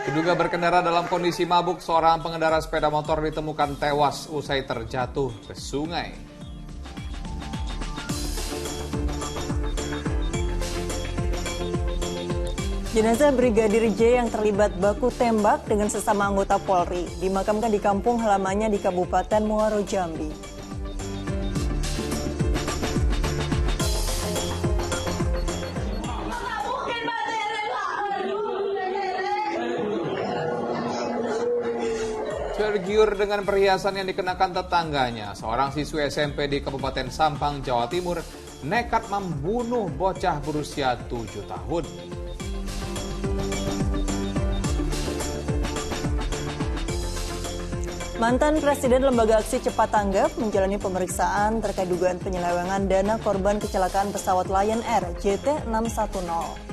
Diduga berkendara dalam kondisi mabuk, seorang pengendara sepeda motor ditemukan tewas usai terjatuh ke sungai. Jenazah Brigadir J yang terlibat baku tembak dengan sesama anggota Polri dimakamkan di kampung halamannya di Kabupaten Muaro Jambi. Tergiur dengan perhiasan yang dikenakan tetangganya, seorang siswi SMP di Kabupaten Sampang, Jawa Timur, nekat membunuh bocah berusia 7 tahun. Mantan Presiden Lembaga Aksi Cepat Tanggap menjalani pemeriksaan terkait dugaan penyelewengan dana korban kecelakaan pesawat Lion Air JT610.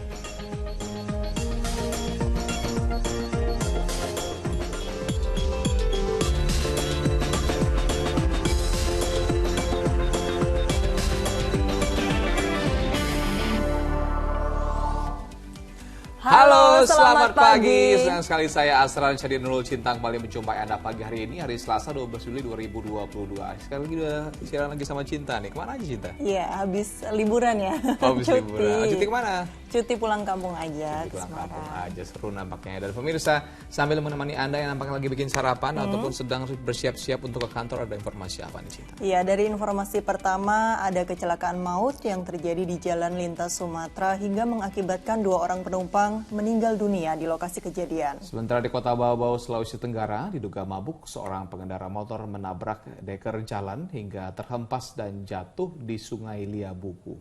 Halo, selamat pagi. Senang sekali saya Asran Syadinul Cinta kembali menjumpai Anda pagi hari ini, hari Selasa 12 Juli 2022. Sekarang lagi udah siaran lagi sama Cinta nih. Kemana aja Cinta? Iya, habis liburan ya. Habis liburan. Cuti kemana? Cuti pulang kampung aja. Pulang kampung aja, seru nampaknya. Dan pemirsa, sambil menemani Anda yang nampaknya lagi bikin sarapan ataupun sedang bersiap-siap untuk ke kantor, ada informasi apa nih Cinta? Iya, dari informasi pertama ada kecelakaan maut yang terjadi di Jalan Lintas Sumatera hingga mengakibatkan 2 orang penumpang meninggal dunia di lokasi kejadian. Sementara di Kota Bau-Bau, Sulawesi Tenggara, diduga mabuk, seorang pengendara motor menabrak deker jalan hingga terhempas dan jatuh di Sungai Liabuku.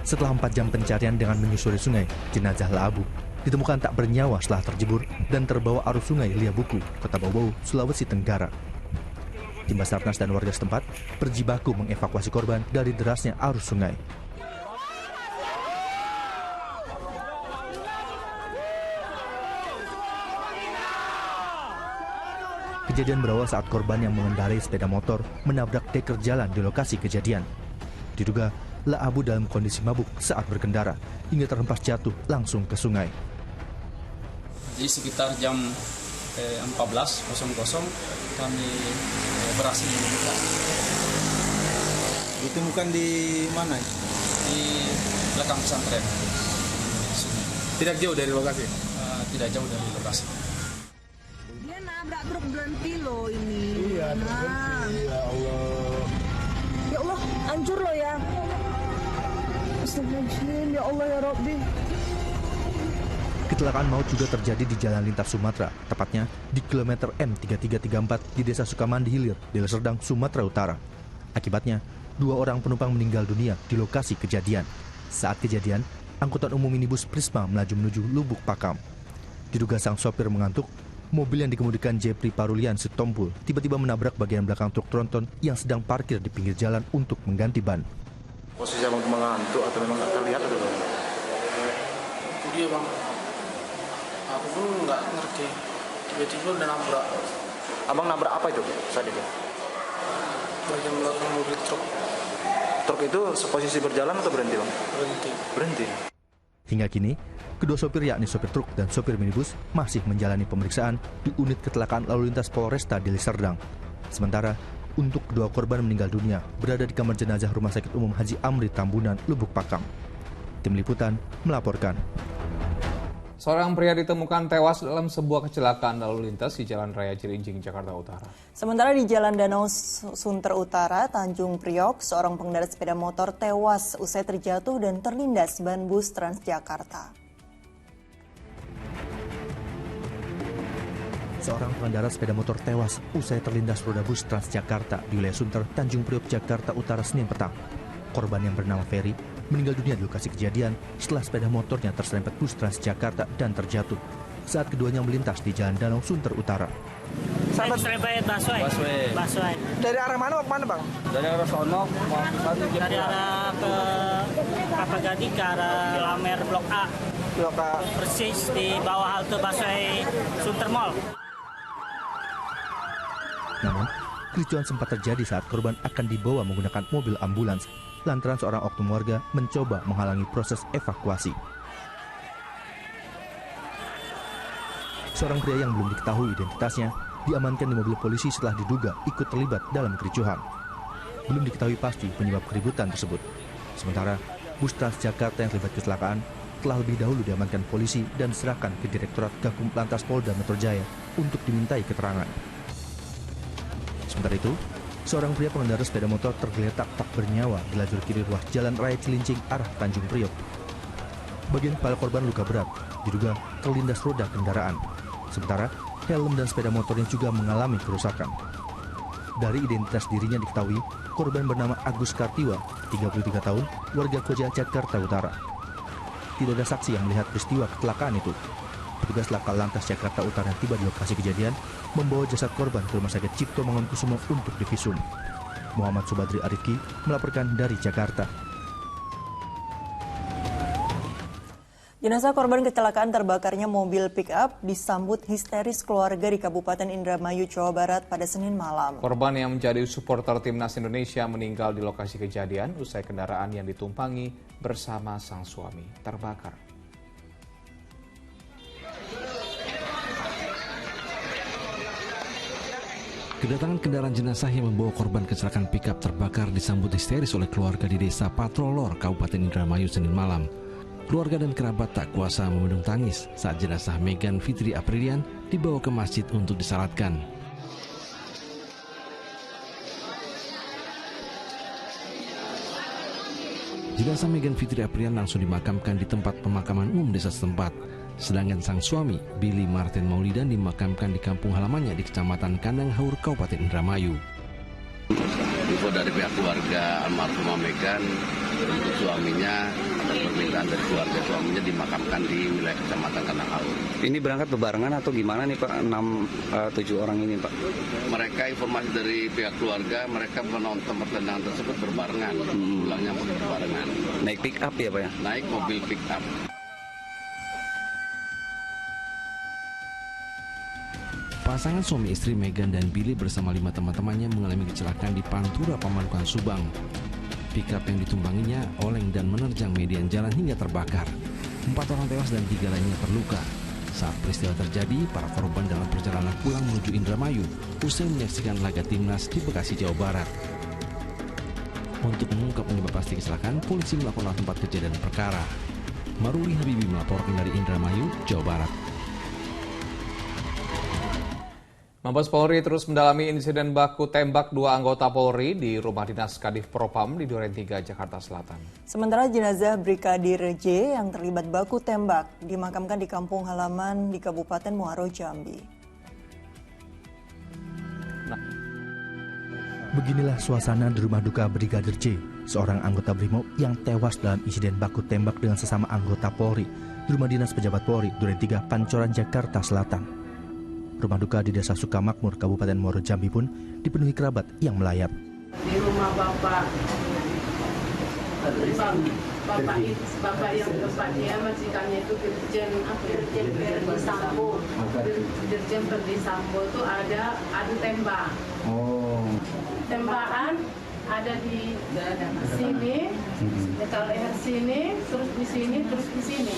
Setelah 4 jam pencarian dengan menyusuri sungai, jenazah Laabu ditemukan tak bernyawa setelah terjebur dan terbawa arus sungai Liabuku, Kota Bau-Bau, Sulawesi Tenggara. Tim Basarnas dan warga setempat berjibaku mengevakuasi korban dari derasnya arus sungai. Kejadian berawal saat korban yang mengendarai sepeda motor menabrak deker jalan di lokasi kejadian. Diduga Laabu dalam kondisi mabuk saat berkendara hingga terhempas jatuh langsung ke sungai. Jadi sekitar jam 14.00 kami berhasil menemukan. Ditemukan di mana? Di belakang pesantren. Tidak jauh dari lokasi? Tidak jauh dari lokasi. Dia nabrak truk berhenti loh ini. Iya, berhenti. Ya Allah. Ya Allah, hancur loh ya. Astagfirullahaladzim, ya Allah ya Rabbi. Kecelakaan maut juga terjadi di Jalan Lintas Sumatera, tepatnya di kilometer M3334 di Desa Sukamandi Hilir, Deli Serdang, Sumatera Utara. Akibatnya, 2 orang penumpang meninggal dunia di lokasi kejadian. Saat kejadian, angkutan umum minibus Prisma melaju menuju Lubuk Pakam. Diduga sang sopir mengantuk, mobil yang dikemudikan Jepri Parulian Sitompul tiba-tiba menabrak bagian belakang truk tronton yang sedang parkir di pinggir jalan untuk mengganti ban. Posisi abang mengantuk atau memang nggak terlihat atau bang? Itu dia bang. Aku pun nggak ngerti. Tiba-tiba udah nabrak. Abang nabrak apa itu saat itu? Bagian belakang mobil truk. Truk itu posisi berjalan atau berhenti bang? Berhenti. Berhenti. Hingga kini, kedua sopir yakni sopir truk dan sopir minibus masih menjalani pemeriksaan di unit kecelakaan lalu lintas Polresta Deli Serdang. Sementara, untuk kedua korban meninggal dunia berada di kamar jenazah Rumah Sakit Umum Haji Amri Tambunan, Lubuk Pakam. Tim Liputan melaporkan. Seorang pria ditemukan tewas dalam sebuah kecelakaan lalu lintas di Jalan Raya Cilincing, Jakarta Utara. Sementara di Jalan Danau Sunter Utara, Tanjung Priok, seorang pengendara sepeda motor tewas usai terjatuh dan terlindas ban bus Transjakarta. Seorang pengendara sepeda motor tewas usai terlindas roda bus Transjakarta di wilayah Sunter, Tanjung Priok, Jakarta Utara, Senin petang. Korban yang bernama Ferry meninggal dunia di lokasi kejadian setelah sepeda motornya terserempet bus Transjakarta dan terjatuh saat keduanya melintas di Jalan Danau Sunter Utara. Terserempet busway. Dari arah mana ke mana bang? Dari arah sono, dari arah ke Kelapa Gading ke arah Lamer Blok A. Blok A. Persis di bawah halte busway Sunter Mall. Namun, Kericuan sempat terjadi saat korban akan dibawa menggunakan mobil ambulans, lantaran seorang oknum warga mencoba menghalangi proses evakuasi. Seorang pria yang belum diketahui identitasnya diamankan di mobil polisi setelah diduga ikut terlibat dalam kericuhan. Belum diketahui pasti penyebab keributan tersebut. Sementara, bus Transjakarta yang terlibat kecelakaan telah lebih dahulu diamankan polisi dan diserahkan ke Direktorat Gakum Lantas Polda Metro Jaya untuk dimintai keterangan. Sementara itu, seorang pria pengendara sepeda motor tergeletak tak bernyawa di lajur kiri ruas Jalan Raya Cilincing arah Tanjung Priok. Bagian kepala korban luka berat, diduga terlindas roda kendaraan. Sementara, helm dan sepeda motornya juga mengalami kerusakan. Dari identitas dirinya diketahui, korban bernama Agus Kartiwa, 33 tahun, warga Koja, Jakarta Utara. Tidak ada saksi yang melihat peristiwa kecelakaan itu. Petugas Laka Lantas Jakarta Utara yang tiba di lokasi kejadian membawa jasad korban ke Rumah Sakit Cipto Mangunkusumo untuk divisum. Muhammad Subadri Arifki melaporkan dari Jakarta. Jenazah korban kecelakaan terbakarnya mobil pick-up disambut histeris keluarga di Kabupaten Indramayu, Jawa Barat pada Senin malam. Korban yang menjadi supporter timnas Indonesia meninggal di lokasi kejadian usai kendaraan yang ditumpangi bersama sang suami terbakar. Kedatangan kendaraan jenazah yang membawa korban kecelakaan pickup terbakar disambut histeris oleh keluarga di Desa Patrolor, Kabupaten Indramayu, Senin malam. Keluarga dan kerabat tak kuasa membendung tangis saat jenazah Megan Fitri Aprilian dibawa ke masjid untuk disalatkan. Jenazah Megan Fitri Aprilian langsung dimakamkan di tempat pemakaman umum desa setempat. Sedangkan sang suami, Billy Martin Maulidan, dimakamkan di kampung halamannya di Kecamatan Kandang Haur, Kabupaten Indramayu. Info dari pihak keluarga almarhumah Megan untuk suaminya, atas permintaan dari keluarga suaminya dimakamkan di wilayah Kecamatan Kandang Haur. Ini berangkat bebarengan atau gimana nih Pak, 6-7 orang ini Pak? Mereka informasi dari pihak keluarga, mereka menonton pertandingan tersebut berbarengan, pulangnya pun berbarengan. Naik pick up ya Pak ya? Naik mobil pick up. Pasangan suami istri Megan dan Billy bersama 5 teman-temannya mengalami kecelakaan di Pantura, Pamanukan, Subang. Pickup yang ditumpanginya oleng dan menerjang median jalan hingga terbakar. 4 orang tewas dan 3 lainnya terluka. Saat peristiwa terjadi, para korban dalam perjalanan pulang menuju Indramayu usai menyaksikan laga timnas di Bekasi, Jawa Barat. Untuk mengungkap penyebab pasti kecelakaan, polisi melakukan tempat kejadian perkara. Maruli Habibi melaporkan dari Indramayu, Jawa Barat. Mabes Polri terus mendalami insiden baku tembak 2 anggota Polri di rumah dinas Kadif Propam di Duren 3, Jakarta Selatan. Sementara jenazah Brigadir J yang terlibat baku tembak dimakamkan di kampung halaman di Kabupaten Muaro, Jambi. Beginilah suasana di rumah duka Brigadir J, seorang anggota BRIMOB yang tewas dalam insiden baku tembak dengan sesama anggota Polri di rumah dinas pejabat Polri Duren 3, Pancoran, Jakarta Selatan. Rumah duka di Desa Sukamakmur, Kabupaten Muaro Jambi pun dipenuhi kerabat yang melayat. Di rumah bapak yang tempatnya majikannya itu Dirjen Ferdi Sambo. Dirjen Ferdi Sambo itu ada adu tembak. Tembakan ada di sini, dekat leher sini, terus di sini, terus di sini.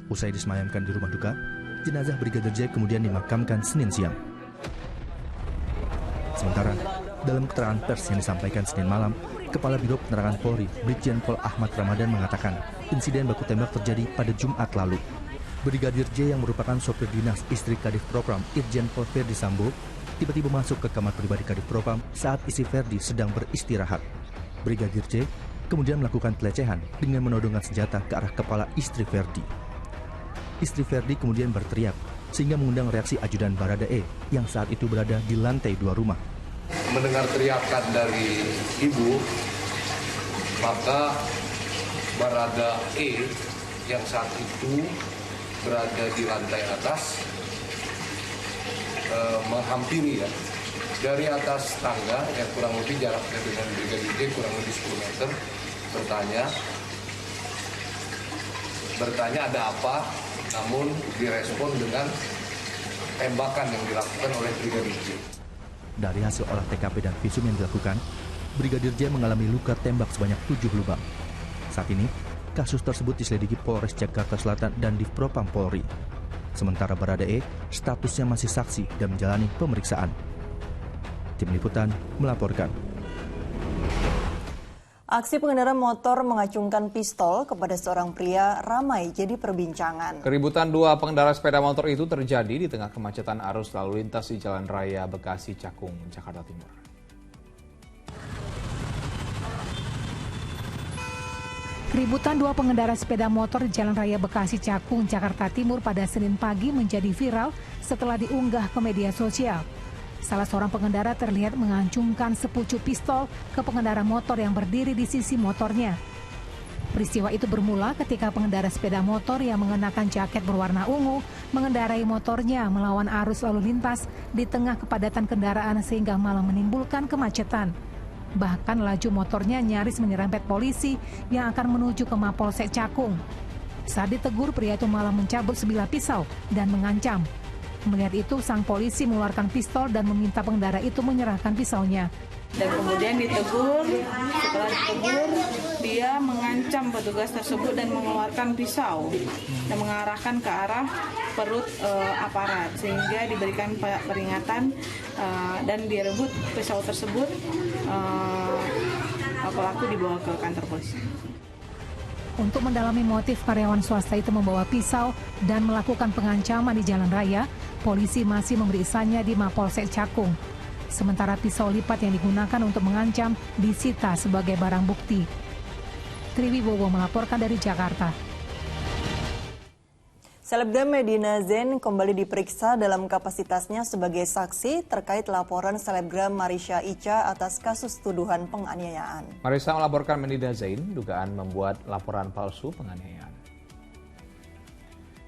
Usai disemayamkan di rumah duka, jenazah Brigadir J kemudian dimakamkan Senin siang. Sementara, dalam keterangan pers yang disampaikan Senin malam, Kepala Biro Penerangan Polri, Brigjen Pol Ahmad Ramadan mengatakan insiden baku tembak terjadi pada Jumat lalu. Brigadir J yang merupakan sopir dinas istri Kadif Propam, Irjen Pol Ferdi Sambo, tiba-tiba masuk ke kamar pribadi Kadif Propam saat istri Ferdi sedang beristirahat. Brigadir J kemudian melakukan pelecehan dengan menodongkan senjata ke arah kepala istri Ferdi. Istri Ferdi kemudian berteriak sehingga mengundang reaksi ajudan Barada E yang saat itu berada di lantai 2 rumah. Mendengar teriakan dari ibu, maka Barada E yang saat itu berada di lantai atas menghampiri ya. Dari atas tangga yang kurang lebih jaraknya dengan Brigadir J kurang lebih 10 meter bertanya ada apa, namun direspon dengan tembakan yang dilakukan oleh Brigadir J. dari hasil olah TKP dan visum yang dilakukan, Brigadir J mengalami luka tembak sebanyak 7 lubang. Saat ini, kasus tersebut diselidiki Polres Jakarta Selatan dan Divpropam Polri. Sementara Baradae, statusnya masih saksi dan menjalani pemeriksaan. Tim Liputan melaporkan. Aksi pengendara motor mengacungkan pistol kepada seorang pria ramai jadi perbincangan. Keributan dua pengendara sepeda motor itu terjadi di tengah kemacetan arus lalu lintas di Jalan Raya Bekasi Cakung, Jakarta Timur. Keributan dua pengendara sepeda motor di Jalan Raya Bekasi Cakung, Jakarta Timur pada Senin pagi menjadi viral setelah diunggah ke media sosial. Salah seorang pengendara terlihat mengancungkan sepucuk pistol ke pengendara motor yang berdiri di sisi motornya. Peristiwa itu bermula ketika pengendara sepeda motor yang mengenakan jaket berwarna ungu mengendarai motornya melawan arus lalu lintas di tengah kepadatan kendaraan sehingga malah menimbulkan kemacetan. Bahkan laju motornya nyaris menyerempet polisi yang akan menuju ke Mapolsek Cakung. Saat ditegur, pria itu malah mencabut sebilah pisau dan mengancam. Melihat itu, sang polisi mengeluarkan pistol dan meminta pengendara itu menyerahkan pisaunya. Dan kemudian ditegur, setelah ditegur, dia mengancam petugas tersebut dan mengeluarkan pisau dan mengarahkan ke arah perut aparat, sehingga diberikan peringatan dan direbut pisau tersebut, pelaku dibawa ke kantor polisi. Untuk mendalami motif karyawan swasta itu membawa pisau dan melakukan pengancaman di jalan raya, polisi masih memeriksanya di Mapolsek Cakung. Sementara pisau lipat yang digunakan untuk mengancam disita sebagai barang bukti. Triwibowo melaporkan dari Jakarta. Selebgram Medina Zain kembali diperiksa dalam kapasitasnya sebagai saksi terkait laporan selebgram Marisha Icha atas kasus tuduhan penganiayaan. Marisha melaporkan Medina Zain dugaan membuat laporan palsu penganiayaan.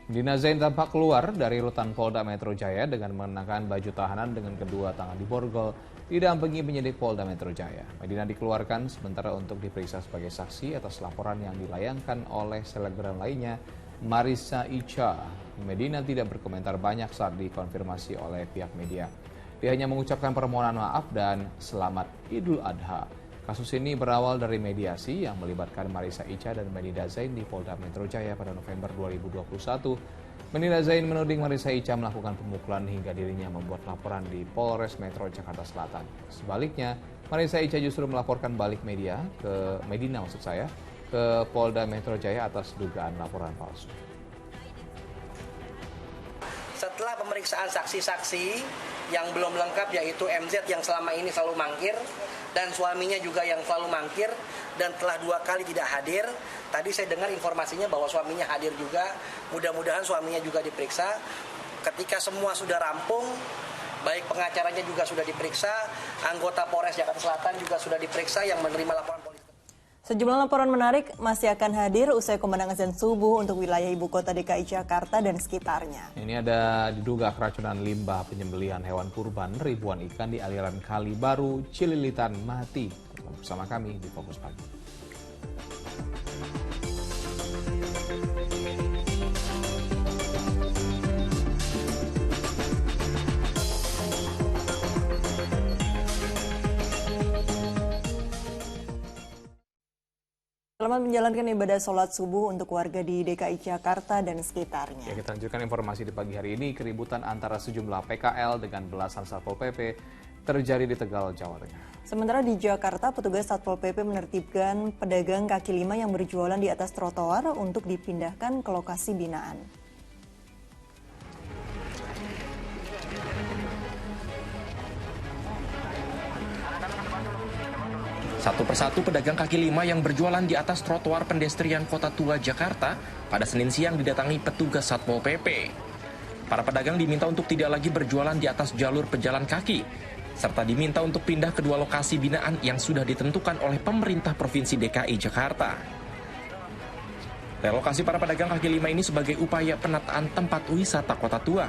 Medina Zain tampak keluar dari rutan Polda Metro Jaya dengan mengenakan baju tahanan dengan kedua tangan diborgol, didampingi penyidik Polda Metro Jaya. Medina dikeluarkan sementara untuk diperiksa sebagai saksi atas laporan yang dilayangkan oleh selebgram lainnya, Marisha Icha. Medina tidak berkomentar banyak saat dikonfirmasi oleh pihak media. Dia hanya mengucapkan permohonan maaf dan selamat Idul Adha. Kasus ini berawal dari mediasi yang melibatkan Marisha Icha dan Medina Zain di Polda Metro Jaya pada November 2021. Medina Zain menuding Marisha Icha melakukan pemukulan hingga dirinya membuat laporan di Polres Metro Jakarta Selatan. Sebaliknya, Marisha Icha justru melaporkan balik Medina ke Polda Metro Jaya atas dugaan laporan palsu. Setelah pemeriksaan saksi-saksi yang belum lengkap, yaitu MZ yang selama ini selalu mangkir dan suaminya juga yang selalu mangkir dan telah 2 kali tidak hadir. Tadi saya dengar informasinya bahwa suaminya hadir juga. Mudah-mudahan suaminya juga diperiksa. Ketika semua sudah rampung, baik pengacaranya juga sudah diperiksa, anggota Polres Jakarta Selatan juga sudah diperiksa yang menerima laporan polisi. Sejumlah laporan menarik masih akan hadir usai kumandang azan subuh untuk wilayah ibu kota DKI Jakarta dan sekitarnya. Ini ada diduga keracunan limbah penyembelihan hewan kurban ribuan ikan di aliran Kali Baru, Cililitan mati. Bersama kami di Fokus Pagi. Selamat menjalankan ibadah sholat subuh untuk warga di DKI Jakarta dan sekitarnya. Ya, kita lanjutkan informasi di pagi hari ini. Keributan antara sejumlah PKL dengan belasan Satpol PP terjadi di Tegal, Jawa Tengah. Sementara di Jakarta, petugas Satpol PP menertibkan pedagang kaki lima yang berjualan di atas trotoar untuk dipindahkan ke lokasi binaan. Satu persatu pedagang kaki lima yang berjualan di atas trotoar pedestrian Kota Tua, Jakarta pada Senin siang didatangi petugas Satpol PP. Para pedagang diminta untuk tidak lagi berjualan di atas jalur pejalan kaki, serta diminta untuk pindah ke 2 lokasi binaan yang sudah ditentukan oleh pemerintah Provinsi DKI Jakarta. Relokasi para pedagang kaki lima ini sebagai upaya penataan tempat wisata Kota Tua.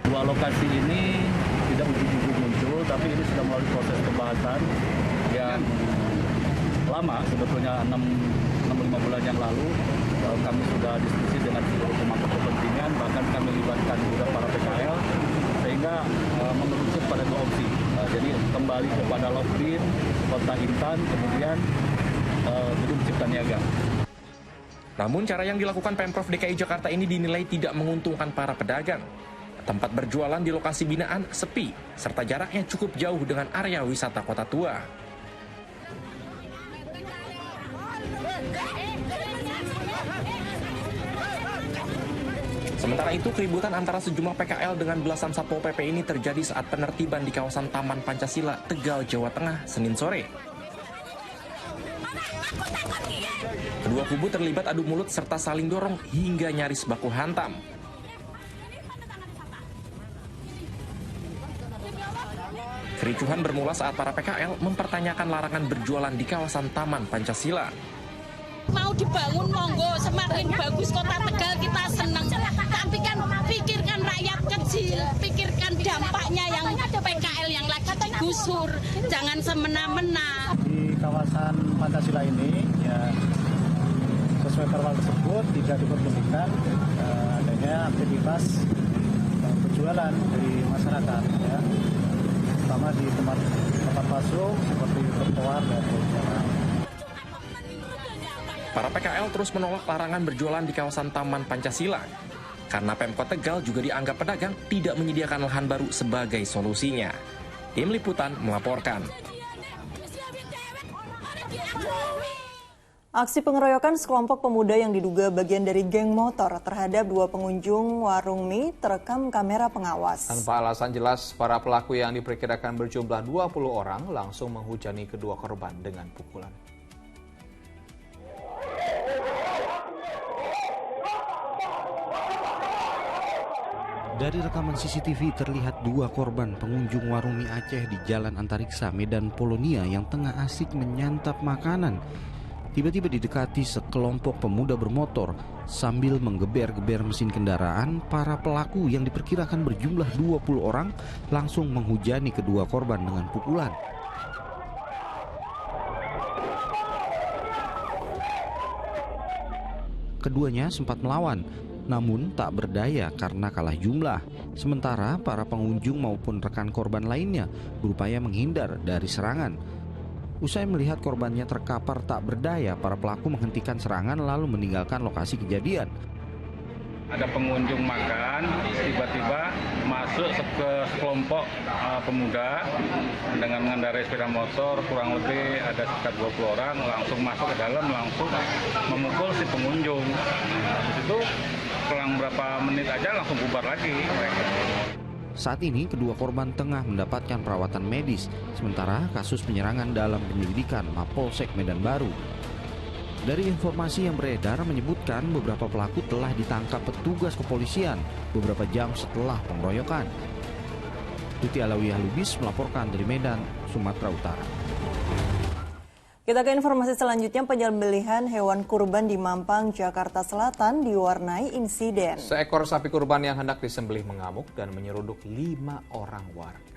2 lokasi ini tidak ujuk-ujuk muncul, tapi ini sudah melalui proses pembahasan yang lama, sebetulnya 6-5 bulan yang lalu. Kami sudah diskusi dengan seluruh pemangku kepentingan, bahkan kami libatkan juga para PKL, sehingga mengerucut pada 2 kembali kepada Lovin, Kota Intan, kemudian Gedung Cipta Niaga. Namun cara yang dilakukan Pemprov DKI Jakarta ini dinilai tidak menguntungkan para pedagang. Tempat berjualan di lokasi binaan sepi, serta jaraknya cukup jauh dengan area wisata Kota Tua. Sementara itu, keributan antara sejumlah PKL dengan belasan Satpol PP ini terjadi saat penertiban di kawasan Taman Pancasila, Tegal, Jawa Tengah, Senin sore. Kedua kubu terlibat adu mulut serta saling dorong hingga nyaris baku hantam. Kericuhan bermula saat para PKL mempertanyakan larangan berjualan di kawasan Taman Pancasila. Mau dibangun monggo, semakin bagus Kota Tegal kita senang. Tapi kan pikirkan rakyat kecil, pikirkan dampaknya yang PKL yang lagi digusur. Jangan semena-mena. Di kawasan Pancasila ini ya sesuai perwal tersebut tidak diperbolehkan adanya aktivitas berjualan dari masyarakat ya. Terutama di tempat masuk seperti trotoar dan jalan. Para PKL terus menolak larangan berjualan di kawasan Taman Pancasila. Karena Pemkot Tegal juga dianggap pedagang tidak menyediakan lahan baru sebagai solusinya. Tim Liputan melaporkan. Aksi pengeroyokan sekelompok pemuda yang diduga bagian dari geng motor terhadap 2 pengunjung warung mie terekam kamera pengawas. Tanpa alasan jelas, para pelaku yang diperkirakan berjumlah 20 orang langsung menghujani kedua korban dengan pukulan. Dari rekaman CCTV terlihat 2 korban pengunjung warung mie Aceh di Jalan Antariksa, Medan Polonia yang tengah asik menyantap makanan. Tiba-tiba didekati sekelompok pemuda bermotor sambil menggeber-geber mesin kendaraan. Para pelaku yang diperkirakan berjumlah 20 orang langsung menghujani kedua korban dengan pukulan. Keduanya sempat melawan, namun tak berdaya karena kalah jumlah. Sementara para pengunjung maupun rekan korban lainnya berupaya menghindar dari serangan. Usai melihat korbannya terkapar tak berdaya, para pelaku menghentikan serangan lalu meninggalkan lokasi kejadian. Ada pengunjung makan, tiba-tiba masuk ke sekelompok pemuda dengan mengendarai sepeda motor, kurang lebih ada sekitar 20 orang, langsung masuk ke dalam, langsung memukul si pengunjung. Habis itu selang berapa menit aja langsung bubar lagi mereka. Saat ini kedua korban tengah mendapatkan perawatan medis, sementara kasus penyerangan dalam penyelidikan Mapolsek Medan Baru. Dari informasi yang beredar menyebutkan beberapa pelaku telah ditangkap petugas kepolisian beberapa jam setelah pengeroyokan. Tuti Alawiyah Lubis melaporkan dari Medan, Sumatera Utara. Kita ke informasi selanjutnya, penyembelihan hewan kurban di Mampang, Jakarta Selatan diwarnai insiden. Seekor sapi kurban yang hendak disembelih mengamuk dan menyeruduk 5 orang warga.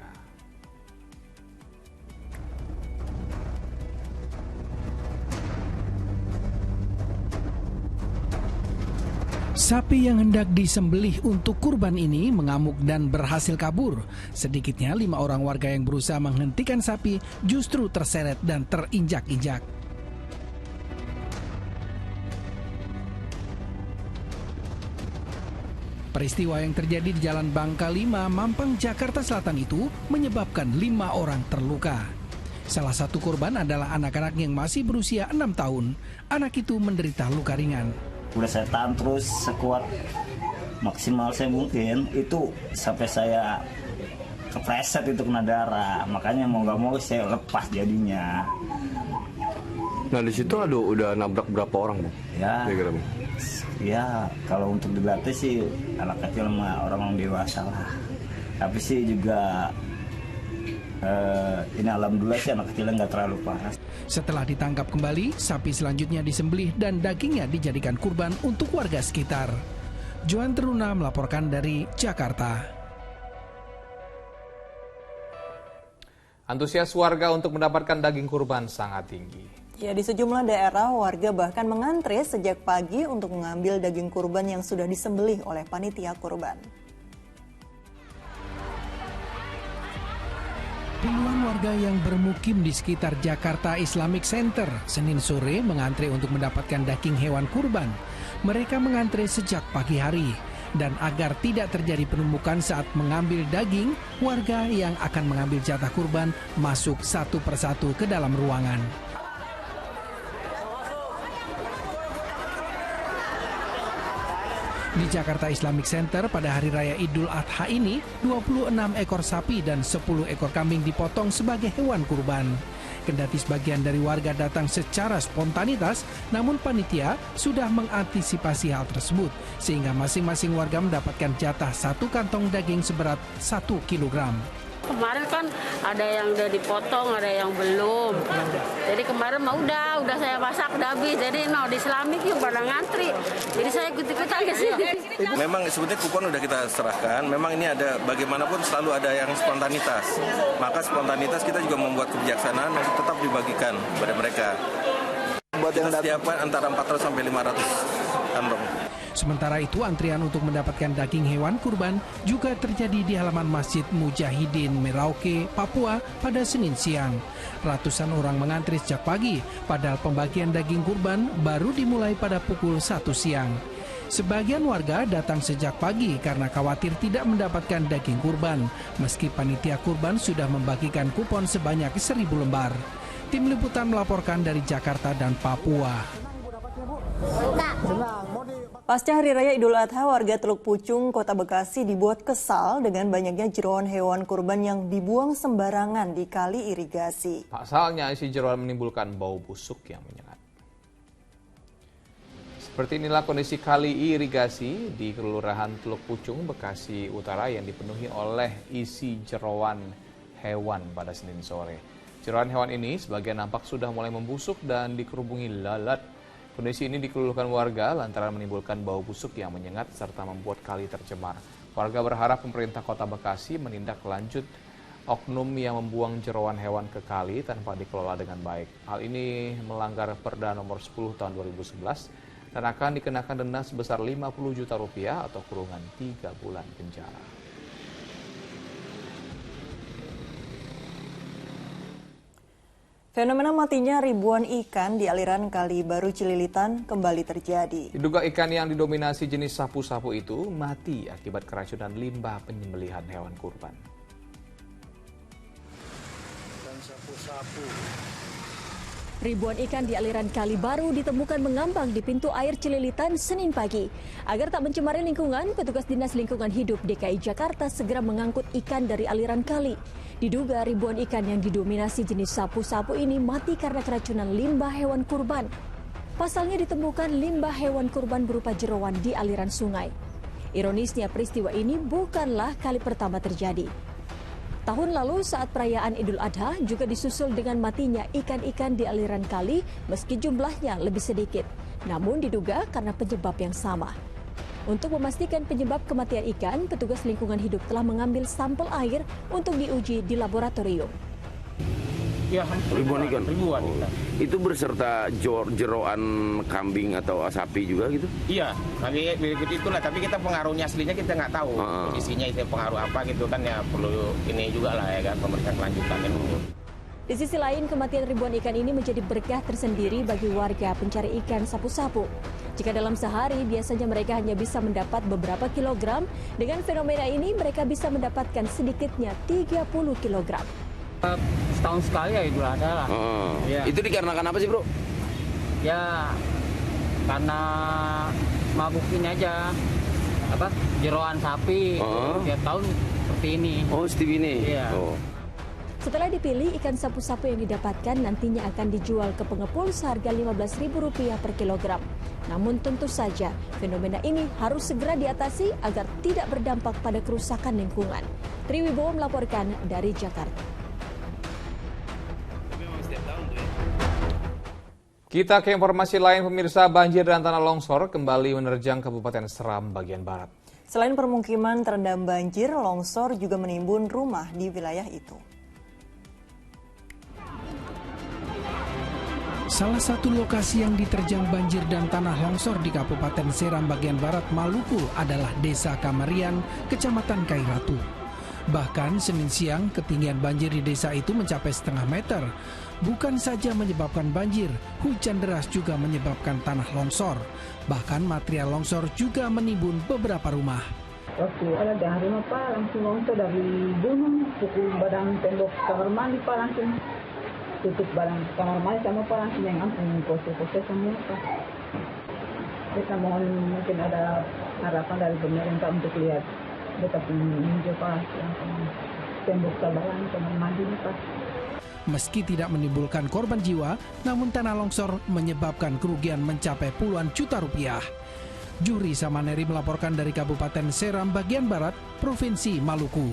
Sapi yang hendak disembelih untuk kurban ini mengamuk dan berhasil kabur. Sedikitnya 5 orang warga yang berusaha menghentikan sapi justru terseret dan terinjak-injak. Peristiwa yang terjadi di Jalan Bangka 5, Mampang, Jakarta Selatan itu menyebabkan 5 orang terluka. Salah satu korban adalah anak-anak yang masih berusia 6 tahun. Anak itu menderita luka ringan. Udah saya tahan terus sekuat maksimal saya mungkin, itu sampai saya kepleset itu kena darah, makanya mau nggak mau saya lepas jadinya. Nah di situ udah nabrak berapa orang, Bang? Ya kalau untuk dilatih sih anak kecil sama orang dewasa lah, tapi sih juga ini alhamdulillah sih anak kecilnya nggak terlalu parah. Setelah ditangkap kembali, sapi selanjutnya disembelih dan dagingnya dijadikan kurban untuk warga sekitar. Johan Teruna melaporkan dari Jakarta. Antusias warga untuk mendapatkan daging kurban sangat tinggi. Ya, di sejumlah daerah warga bahkan mengantre sejak pagi untuk mengambil daging kurban yang sudah disembelih oleh panitia kurban. Puluhan warga yang bermukim di sekitar Jakarta Islamic Center Senin sore mengantre untuk mendapatkan daging hewan kurban. Mereka mengantre sejak pagi hari. Dan agar tidak terjadi penumpukan saat mengambil daging, warga yang akan mengambil jatah kurban masuk satu persatu ke dalam ruangan. Di Jakarta Islamic Center pada Hari Raya Idul Adha ini, 26 ekor sapi dan 10 ekor kambing dipotong sebagai hewan kurban. Kendati sebagian dari warga datang secara spontanitas, namun panitia sudah mengantisipasi hal tersebut, sehingga masing-masing warga mendapatkan jatah 1 kantong daging seberat 1 kilogram. Kemarin kan ada yang udah dipotong, ada yang belum. Jadi kemarin mah udah saya masak, udah habis. Jadi di Islamik yuk pada ngantri. Jadi saya ikut-ikutan ke sini. Memang sebetulnya kupon udah kita serahkan. Memang ini ada bagaimanapun selalu ada yang spontanitas. Maka spontanitas kita juga membuat kebijaksanaan untuk tetap dibagikan kepada mereka. Kita setiapkan antara 400 sampai 500 kantong. Sementara itu, antrian untuk mendapatkan daging hewan kurban juga terjadi di halaman Masjid Mujahidin Merauke, Papua pada Senin siang. Ratusan orang mengantri sejak pagi, padahal pembagian daging kurban baru dimulai pada pukul 1 siang. Sebagian warga datang sejak pagi karena khawatir tidak mendapatkan daging kurban, meski panitia kurban sudah membagikan kupon sebanyak 1.000 lembar. Tim Liputan melaporkan dari Jakarta dan Papua. Pasca Hari Raya Idul Adha, warga Teluk Pucung, Kota Bekasi dibuat kesal dengan banyaknya jeroan hewan kurban yang dibuang sembarangan di kali irigasi. Pasalnya, isi jeroan menimbulkan bau busuk yang menyengat. Seperti inilah kondisi kali irigasi di Kelurahan Teluk Pucung, Bekasi Utara yang dipenuhi oleh isi jeroan hewan pada Senin sore. Jeroan hewan ini sebagian nampak sudah mulai membusuk dan dikerubungi lalat. Kondisi ini dikeluhkan warga lantaran menimbulkan bau busuk yang menyengat serta membuat kali tercemar. Warga berharap pemerintah Kota Bekasi menindak lanjut oknum yang membuang jeroan hewan ke kali tanpa dikelola dengan baik. Hal ini melanggar Perda nomor 10 tahun 2011 dan akan dikenakan denda sebesar 50 juta rupiah atau kurungan 3 bulan penjara. Fenomena matinya ribuan ikan di aliran Kali Baru Cililitan kembali terjadi. Diduga ikan yang didominasi jenis sapu-sapu itu mati akibat keracunan limbah penyembelihan hewan kurban. Ribuan ikan di aliran Kali Baru ditemukan mengambang di pintu air Cililitan Senin pagi. Agar tak mencemari lingkungan, petugas Dinas Lingkungan Hidup DKI Jakarta segera mengangkut ikan dari aliran kali. Diduga ribuan ikan yang didominasi jenis sapu-sapu ini mati karena keracunan limbah hewan kurban. Pasalnya ditemukan limbah hewan kurban berupa jeroan di aliran sungai. Ironisnya peristiwa ini bukanlah kali pertama terjadi. Tahun lalu saat perayaan Idul Adha juga disusul dengan matinya ikan-ikan di aliran kali meski jumlahnya lebih sedikit. Namun diduga karena penyebab yang sama. Untuk memastikan penyebab kematian ikan, petugas lingkungan hidup telah mengambil sampel air untuk diuji di laboratorium. Ya, ribuan ikan. Itu berserta jeroan kambing atau sapi juga gitu? Iya, kami berikut itulah. Tapi kita pengaruhnya aslinya kita nggak tahu. Isinya itu pengaruh apa gitu kan ya perlu ini juga lah ya kan pemeriksaan kelanjutan kan. Di sisi lain, kematian ribuan ikan ini menjadi berkah tersendiri bagi warga pencari ikan sapu-sapu. Jika dalam sehari, biasanya mereka hanya bisa mendapat beberapa kilogram. Dengan fenomena ini, mereka bisa mendapatkan sedikitnya 30 kilogram. Setahun sekali ya Idul Adha lah. Ya. Itu dikarenakan apa sih bro? Ya, karena mabukin aja. Jeroan sapi. Tiap tahun seperti ini. Oh, seperti ini? Iya. Setelah dipilih, ikan sapu-sapu yang didapatkan nantinya akan dijual ke pengepul seharga Rp15.000 per kilogram. Namun tentu saja, fenomena ini harus segera diatasi agar tidak berdampak pada kerusakan lingkungan. Triwibowo melaporkan dari Jakarta. Kita ke informasi lain, pemirsa. Banjir dan tanah longsor kembali menerjang Kabupaten Seram bagian barat. Selain permukiman terendam banjir, longsor juga menimbun rumah di wilayah itu. Salah satu lokasi yang diterjang banjir dan tanah longsor di Kabupaten Seram bagian barat Maluku adalah Desa Kamarian, Kecamatan Kairatu. Bahkan Senin siang ketinggian banjir di desa itu mencapai setengah meter. Bukan saja menyebabkan banjir, hujan deras juga menyebabkan tanah longsor. Bahkan material longsor juga menimbun beberapa rumah. Waktu ada di hari Pak langsung longsor dari gunung, pukul badan tembok kamar mandi Pak, langsung tutup badan kamar mandi sama Pak, langsung yang langsung kose-kose semua Pak. Kita mohon mungkin ada harapan dari pemerintah untuk lihat kita meninjau Pak langsung tembok sabaran kamar mandi Pak. Meski tidak menimbulkan korban jiwa, namun tanah longsor menyebabkan kerugian mencapai puluhan juta rupiah. Juri Samaneri melaporkan dari Kabupaten Seram bagian barat, Provinsi Maluku.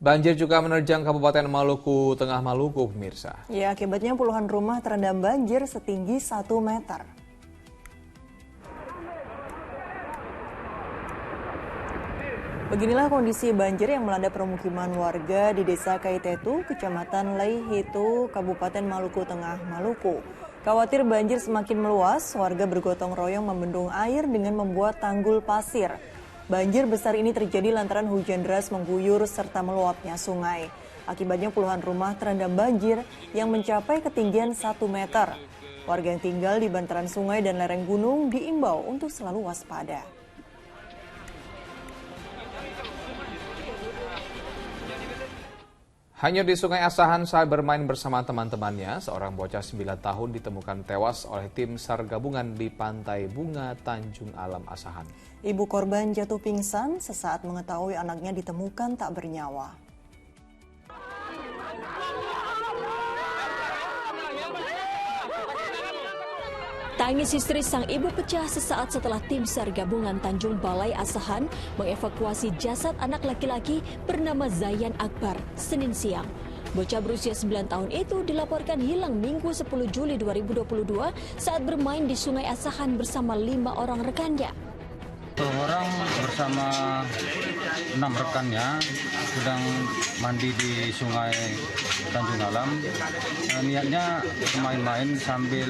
Banjir juga menerjang Kabupaten Maluku, Tengah Maluku, pemirsa. Ya, akibatnya puluhan rumah terendam banjir setinggi 1 meter. Beginilah kondisi banjir yang melanda permukiman warga di Desa Kaitetu, Kecamatan Leihitu, Kabupaten Maluku Tengah, Maluku. Khawatir banjir semakin meluas, warga bergotong royong membendung air dengan membuat tanggul pasir. Banjir besar ini terjadi lantaran hujan deras mengguyur serta meluapnya sungai. Akibatnya puluhan rumah terendam banjir yang mencapai ketinggian 1 meter. Warga yang tinggal di bantaran sungai dan lereng gunung diimbau untuk selalu waspada. Hanya di Sungai Asahan saat bermain bersama teman-temannya, seorang bocah 9 tahun ditemukan tewas oleh tim SAR gabungan di Pantai Bunga, Tanjung Alam, Asahan. Ibu korban jatuh pingsan sesaat mengetahui anaknya ditemukan tak bernyawa. Tangis histeris sang ibu pecah sesaat setelah tim SAR gabungan Tanjung Balai Asahan mengevakuasi jasad anak laki-laki bernama Zayan Akbar Senin siang. Bocah berusia 9 tahun itu dilaporkan hilang Minggu 10 Juli 2022 saat bermain di Sungai Asahan bersama 5 orang rekannya. Orang bersama 6 rekannya sedang mandi di Sungai Tanjung Alam. Niatnya main-main sambil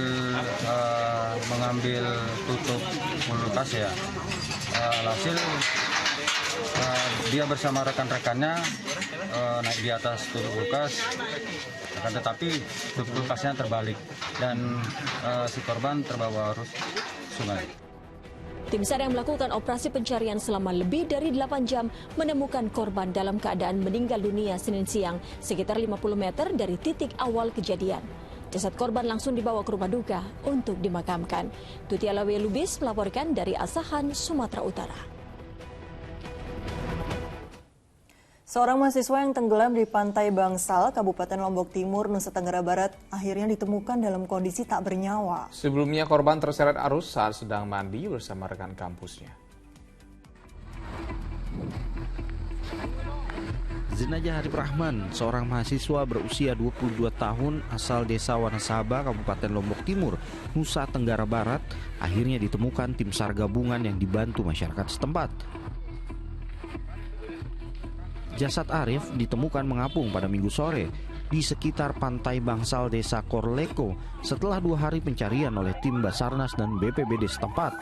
mengambil tutup kulkas ya. Alhasil dia bersama rekan-rekannya naik di atas tutup kulkas, tetapi tutup kulkasnya terbalik dan si korban terbawa arus sungai. Tim SAR yang melakukan operasi pencarian selama lebih dari 8 jam menemukan korban dalam keadaan meninggal dunia Senin siang sekitar 50 meter dari titik awal kejadian. Jasad korban langsung dibawa ke rumah duka untuk dimakamkan. Tuti Alawi Lubis melaporkan dari Asahan, Sumatera Utara. Seorang mahasiswa yang tenggelam di Pantai Bangsal, Kabupaten Lombok Timur, Nusa Tenggara Barat, akhirnya ditemukan dalam kondisi tak bernyawa. Sebelumnya korban terseret arus saat sedang mandi bersama rekan kampusnya. Jenazah Arif Rahman, seorang mahasiswa berusia 22 tahun asal Desa Wanasaba, Kabupaten Lombok Timur, Nusa Tenggara Barat, akhirnya ditemukan tim SAR gabungan yang dibantu masyarakat setempat. Jasad Arif ditemukan mengapung pada Minggu sore di sekitar Pantai Bangsal Desa Korleko setelah 2 hari pencarian oleh tim Basarnas dan BPBD setempat.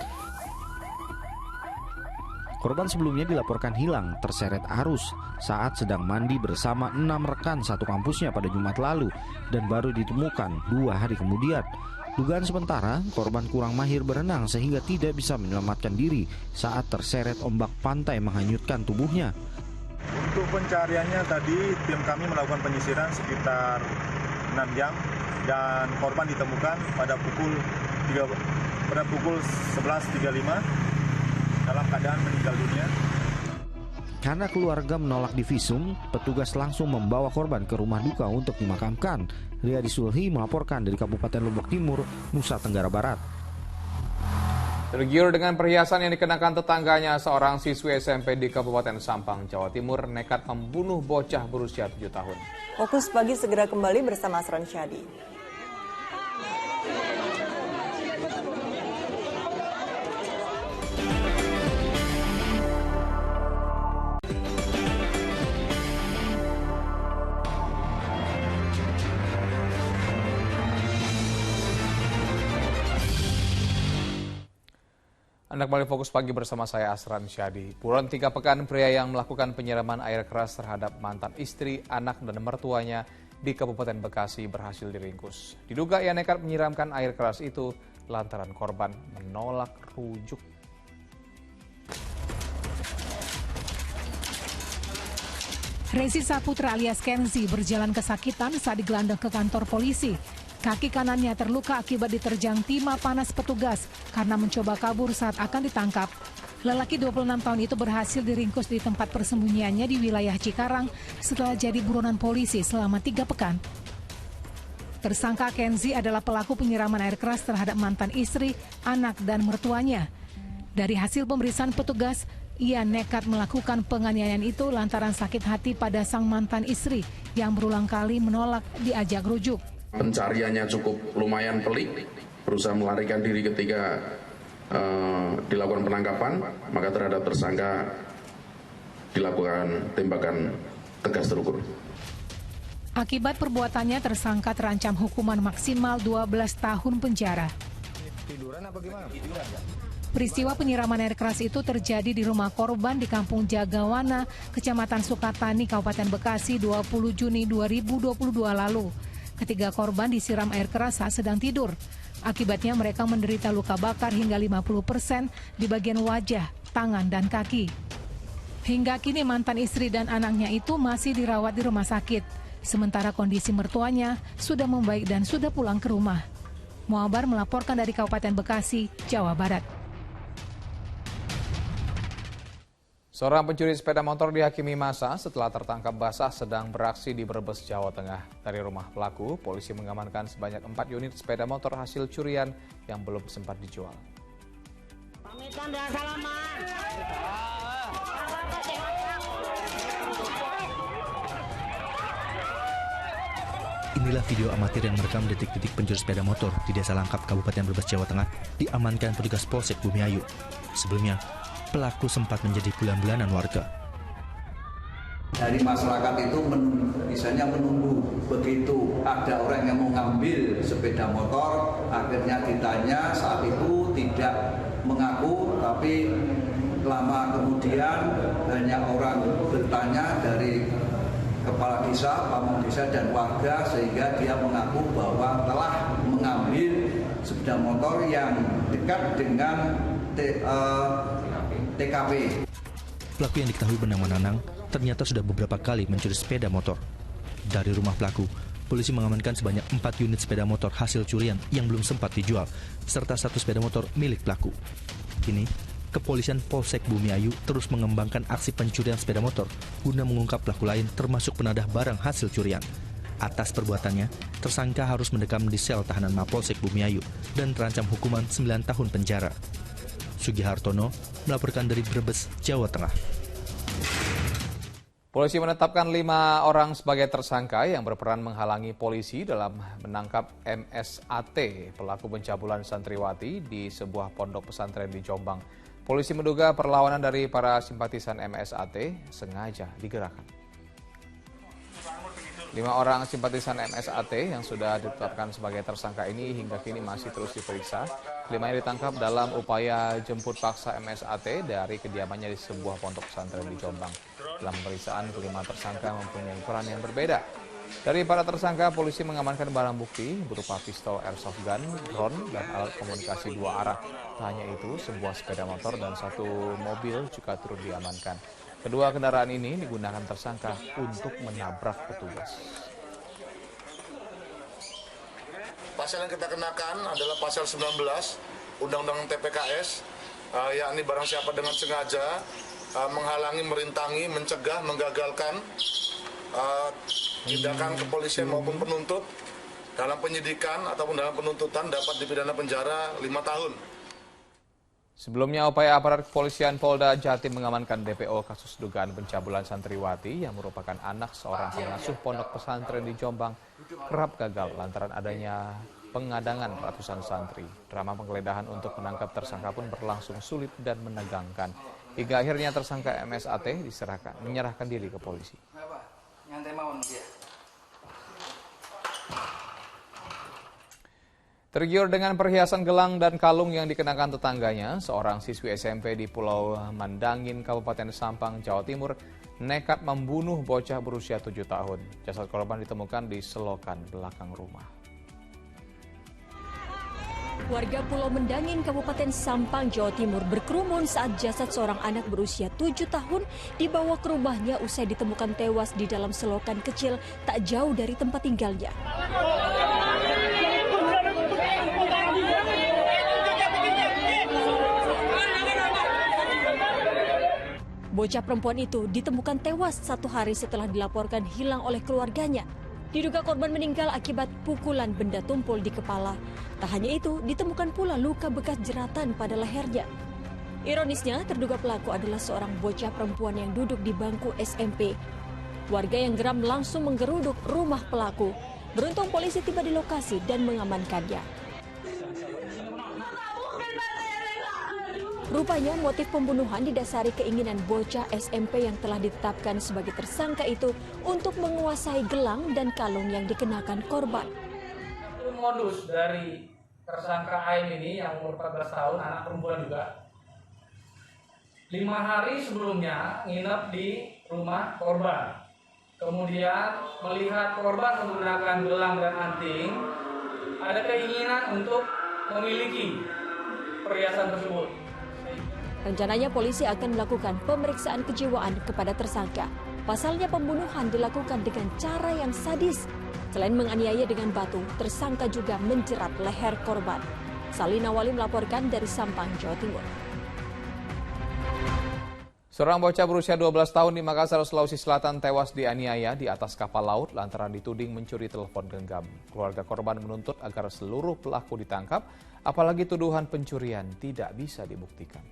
Korban sebelumnya dilaporkan hilang terseret arus saat sedang mandi bersama 6 rekan satu kampusnya pada Jumat lalu dan baru ditemukan 2 hari kemudian. Dugaan sementara, korban kurang mahir berenang sehingga tidak bisa menyelamatkan diri saat terseret ombak pantai menghanyutkan tubuhnya. Untuk pencariannya tadi tim kami melakukan penyisiran sekitar 6 jam dan korban ditemukan pada pukul 11.35 dalam keadaan meninggal dunia. Karena keluarga menolak divisum, petugas langsung membawa korban ke rumah duka untuk dimakamkan. Riyadi Sulhi melaporkan dari Kabupaten Lombok Timur, Nusa Tenggara Barat. Tergiur dengan perhiasan yang dikenakan tetangganya, seorang siswi SMP di Kabupaten Sampang, Jawa Timur nekat membunuh bocah berusia 7 tahun. Fokus Pagi segera kembali bersama Asran Syadi. Anda Anda kembali Fokus Pagi bersama saya Asran Syadi. Buron 3 pekan pria yang melakukan penyiraman air keras terhadap mantan istri, anak, dan mertuanya di Kabupaten Bekasi berhasil diringkus. Diduga ia nekat menyiramkan air keras itu lantaran korban menolak rujuk. Rezi Saputra alias Kenzi berjalan kesakitan saat digelandang ke kantor polisi. Kaki kanannya terluka akibat diterjang timah panas petugas karena mencoba kabur saat akan ditangkap. Lelaki 26 tahun itu berhasil diringkus di tempat persembunyiannya di wilayah Cikarang setelah jadi buronan polisi selama 3 pekan. Tersangka Kenzi adalah pelaku penyiraman air keras terhadap mantan istri, anak, dan mertuanya. Dari hasil pemeriksaan petugas, ia nekat melakukan penganiayaan itu lantaran sakit hati pada sang mantan istri yang berulang kali menolak diajak rujuk. Pencariannya cukup lumayan pelik, berusaha melarikan diri ketika dilakukan penangkapan, maka terhadap tersangka dilakukan tembakan tegas terukur. Akibat perbuatannya, tersangka terancam hukuman maksimal 12 tahun penjara. Tiduran apa gimana? Peristiwa penyiraman air keras itu terjadi di rumah korban di Kampung Jagawana, Kecamatan Sukatani, Kabupaten Bekasi 20 Juni 2022 lalu. Ketiga korban disiram air keras saat sedang tidur. Akibatnya mereka menderita luka bakar hingga 50% di bagian wajah, tangan, dan kaki. Hingga kini mantan istri dan anaknya itu masih dirawat di rumah sakit. Sementara kondisi mertuanya sudah membaik dan sudah pulang ke rumah. Muabar melaporkan dari Kabupaten Bekasi, Jawa Barat. Seorang pencuri sepeda motor dihakimi massa setelah tertangkap basah sedang beraksi di Brebes, Jawa Tengah. Dari rumah pelaku, polisi mengamankan sebanyak 4 unit sepeda motor hasil curian yang belum sempat dijual. Pamitan dan salaman. Inilah video amatir yang merekam detik-detik pencuri sepeda motor di Desa Langkap, Kabupaten Brebes, Jawa Tengah, diamankan petugas Polsek Bumiayu. Sebelumnya, pelaku sempat menjadi bulan-bulanan warga. Dari masyarakat itu misalnya menunggu, begitu ada orang yang mau ngambil sepeda motor, akhirnya ditanya, saat itu tidak mengaku, tapi lama kemudian hanya orang bertanya dari kepala desa, pamong desa, dan warga, sehingga dia mengaku bahwa telah mengambil sepeda motor yang dekat dengan TKP. Pelaku yang diketahui bernama Nanang ternyata sudah beberapa kali mencuri sepeda motor. Dari rumah pelaku, polisi mengamankan sebanyak 4 unit sepeda motor hasil curian yang belum sempat dijual, serta 1 sepeda motor milik pelaku. Kini, Kepolisian Polsek Bumiayu terus mengembangkan aksi pencurian sepeda motor guna mengungkap pelaku lain termasuk penadah barang hasil curian. Atas perbuatannya, tersangka harus mendekam di sel tahanan Mapolsek Bumiayu dan terancam hukuman 9 tahun penjara. Sugihartono melaporkan dari Brebes, Jawa Tengah. Polisi menetapkan 5 orang sebagai tersangka yang berperan menghalangi polisi dalam menangkap MSAT, pelaku pencabulan santriwati di sebuah pondok pesantren di Jombang. Polisi menduga perlawanan dari para simpatisan MSAT sengaja digerakkan. 5 orang simpatisan MSAT yang sudah ditetapkan sebagai tersangka ini hingga kini masih terus diperiksa. 5 yang ditangkap dalam upaya jemput paksa MSAT dari kediamannya di sebuah pondok pesantren di Jombang. Dalam pemeriksaan, kelima tersangka mempunyai peran yang berbeda. Dari para tersangka, polisi mengamankan barang bukti berupa pistol airsoft gun, drone, dan alat komunikasi 2 arah. Tak hanya itu, sebuah sepeda motor dan 1 mobil juga turut diamankan. Kedua kendaraan ini digunakan tersangka untuk menabrak petugas. Pasal yang kita kenakan adalah pasal 19 Undang-Undang TPKS, yakni barang siapa dengan sengaja menghalangi, merintangi, mencegah, menggagalkan tindakan kepolisian maupun penuntut dalam penyidikan ataupun dalam penuntutan dapat dipidana penjara 5 tahun. Sebelumnya, upaya aparat kepolisian Polda Jatim mengamankan DPO kasus dugaan pencabulan santriwati yang merupakan anak seorang pengasuh pondok pesantren di Jombang kerap gagal lantaran adanya pengadangan ratusan santri. Drama penggeledahan untuk menangkap tersangka pun berlangsung sulit dan menegangkan. Hingga akhirnya tersangka MSAT menyerahkan diri ke polisi. Tergiur dengan perhiasan gelang dan kalung yang dikenakan tetangganya, seorang siswi SMP di Pulau Mandangin, Kabupaten Sampang, Jawa Timur, nekat membunuh bocah berusia 7 tahun. Jasad korban ditemukan di selokan belakang rumah. Warga Pulau Mandangin, Kabupaten Sampang, Jawa Timur berkerumun saat jasad seorang anak berusia 7 tahun dibawa ke rumahnya usai ditemukan tewas di dalam selokan kecil tak jauh dari tempat tinggalnya. Bocah perempuan itu ditemukan tewas 1 hari setelah dilaporkan hilang oleh keluarganya. Diduga korban meninggal akibat pukulan benda tumpul di kepala. Tak hanya itu, ditemukan pula luka bekas jeratan pada lehernya. Ironisnya, terduga pelaku adalah seorang bocah perempuan yang duduk di bangku SMP. Warga yang geram langsung menggeruduk rumah pelaku. Beruntung polisi tiba di lokasi dan mengamankannya. Rupanya motif pembunuhan didasari keinginan bocah SMP yang telah ditetapkan sebagai tersangka itu untuk menguasai gelang dan kalung yang dikenakan korban. Modus dari tersangka Ain ini yang umur 14 tahun, anak perempuan juga, 5 hari sebelumnya nginep di rumah korban. Kemudian melihat korban menggunakan gelang dan anting, ada keinginan untuk memiliki perhiasan tersebut. Rencananya polisi akan melakukan pemeriksaan kejiwaan kepada tersangka. Pasalnya pembunuhan dilakukan dengan cara yang sadis. Selain menganiaya dengan batu, tersangka juga menjerat leher korban. Salina Wali melaporkan dari Sampang, Jawa Timur. Seorang bocah berusia 12 tahun di Makassar, Sulawesi Selatan tewas dianiaya di atas kapal laut lantaran dituding mencuri telepon genggam. Keluarga korban menuntut agar seluruh pelaku ditangkap, apalagi tuduhan pencurian tidak bisa dibuktikan.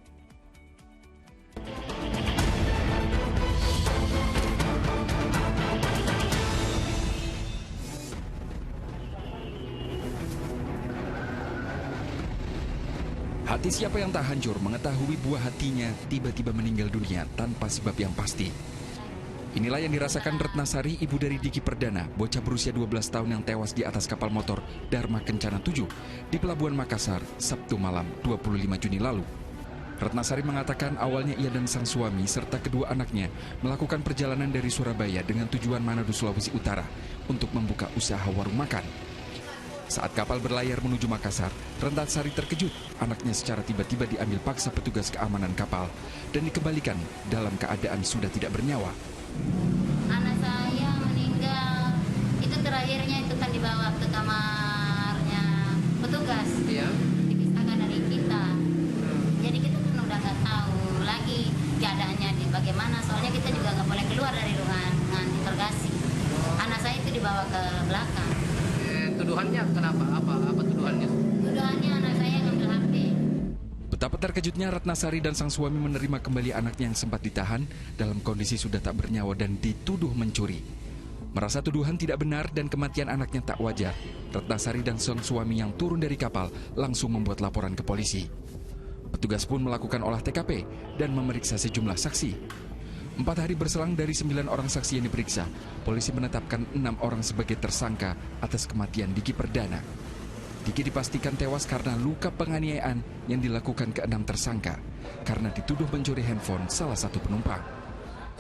Hati siapa yang tak hancur mengetahui buah hatinya tiba-tiba meninggal dunia tanpa sebab yang pasti. Inilah yang dirasakan Retnasari, ibu dari Diki Perdana, bocah berusia 12 tahun yang tewas di atas kapal motor Dharma Kencana 7 di Pelabuhan Makassar, Sabtu malam 25 Juni lalu. Retnasari mengatakan awalnya ia dan sang suami serta kedua anaknya melakukan perjalanan dari Surabaya dengan tujuan Manado, Sulawesi Utara untuk membuka usaha warung makan. Saat kapal berlayar menuju Makassar, Retnasari terkejut. Anaknya secara tiba-tiba diambil paksa petugas keamanan kapal dan dikembalikan dalam keadaan sudah tidak bernyawa. Anak saya meninggal. Itu terakhirnya itu kan dibawa ke kamarnya petugas. Iya. Dipisahkan dari kita. Jadi kita kan udah nggak tahu lagi keadaannya bagaimana. Soalnya kita juga nggak boleh keluar dari ruangan interogasi. Anak saya itu dibawa ke belakang. Tuduhannya kenapa? Apa tuduhannya? Tuduhannya anak saya ngambil HP. Betapa terkejutnya Retnasari dan sang suami menerima kembali anaknya yang sempat ditahan dalam kondisi sudah tak bernyawa dan dituduh mencuri. Merasa tuduhan tidak benar dan kematian anaknya tak wajar, Retnasari dan sang suami yang turun dari kapal langsung membuat laporan ke polisi. Petugas pun melakukan olah TKP dan memeriksa sejumlah saksi. 4 hari berselang dari 9 orang saksi yang diperiksa, polisi menetapkan 6 orang sebagai tersangka atas kematian Diki Perdana. Diki dipastikan tewas karena luka penganiayaan yang dilakukan ke 6 tersangka karena dituduh mencuri handphone salah satu penumpang.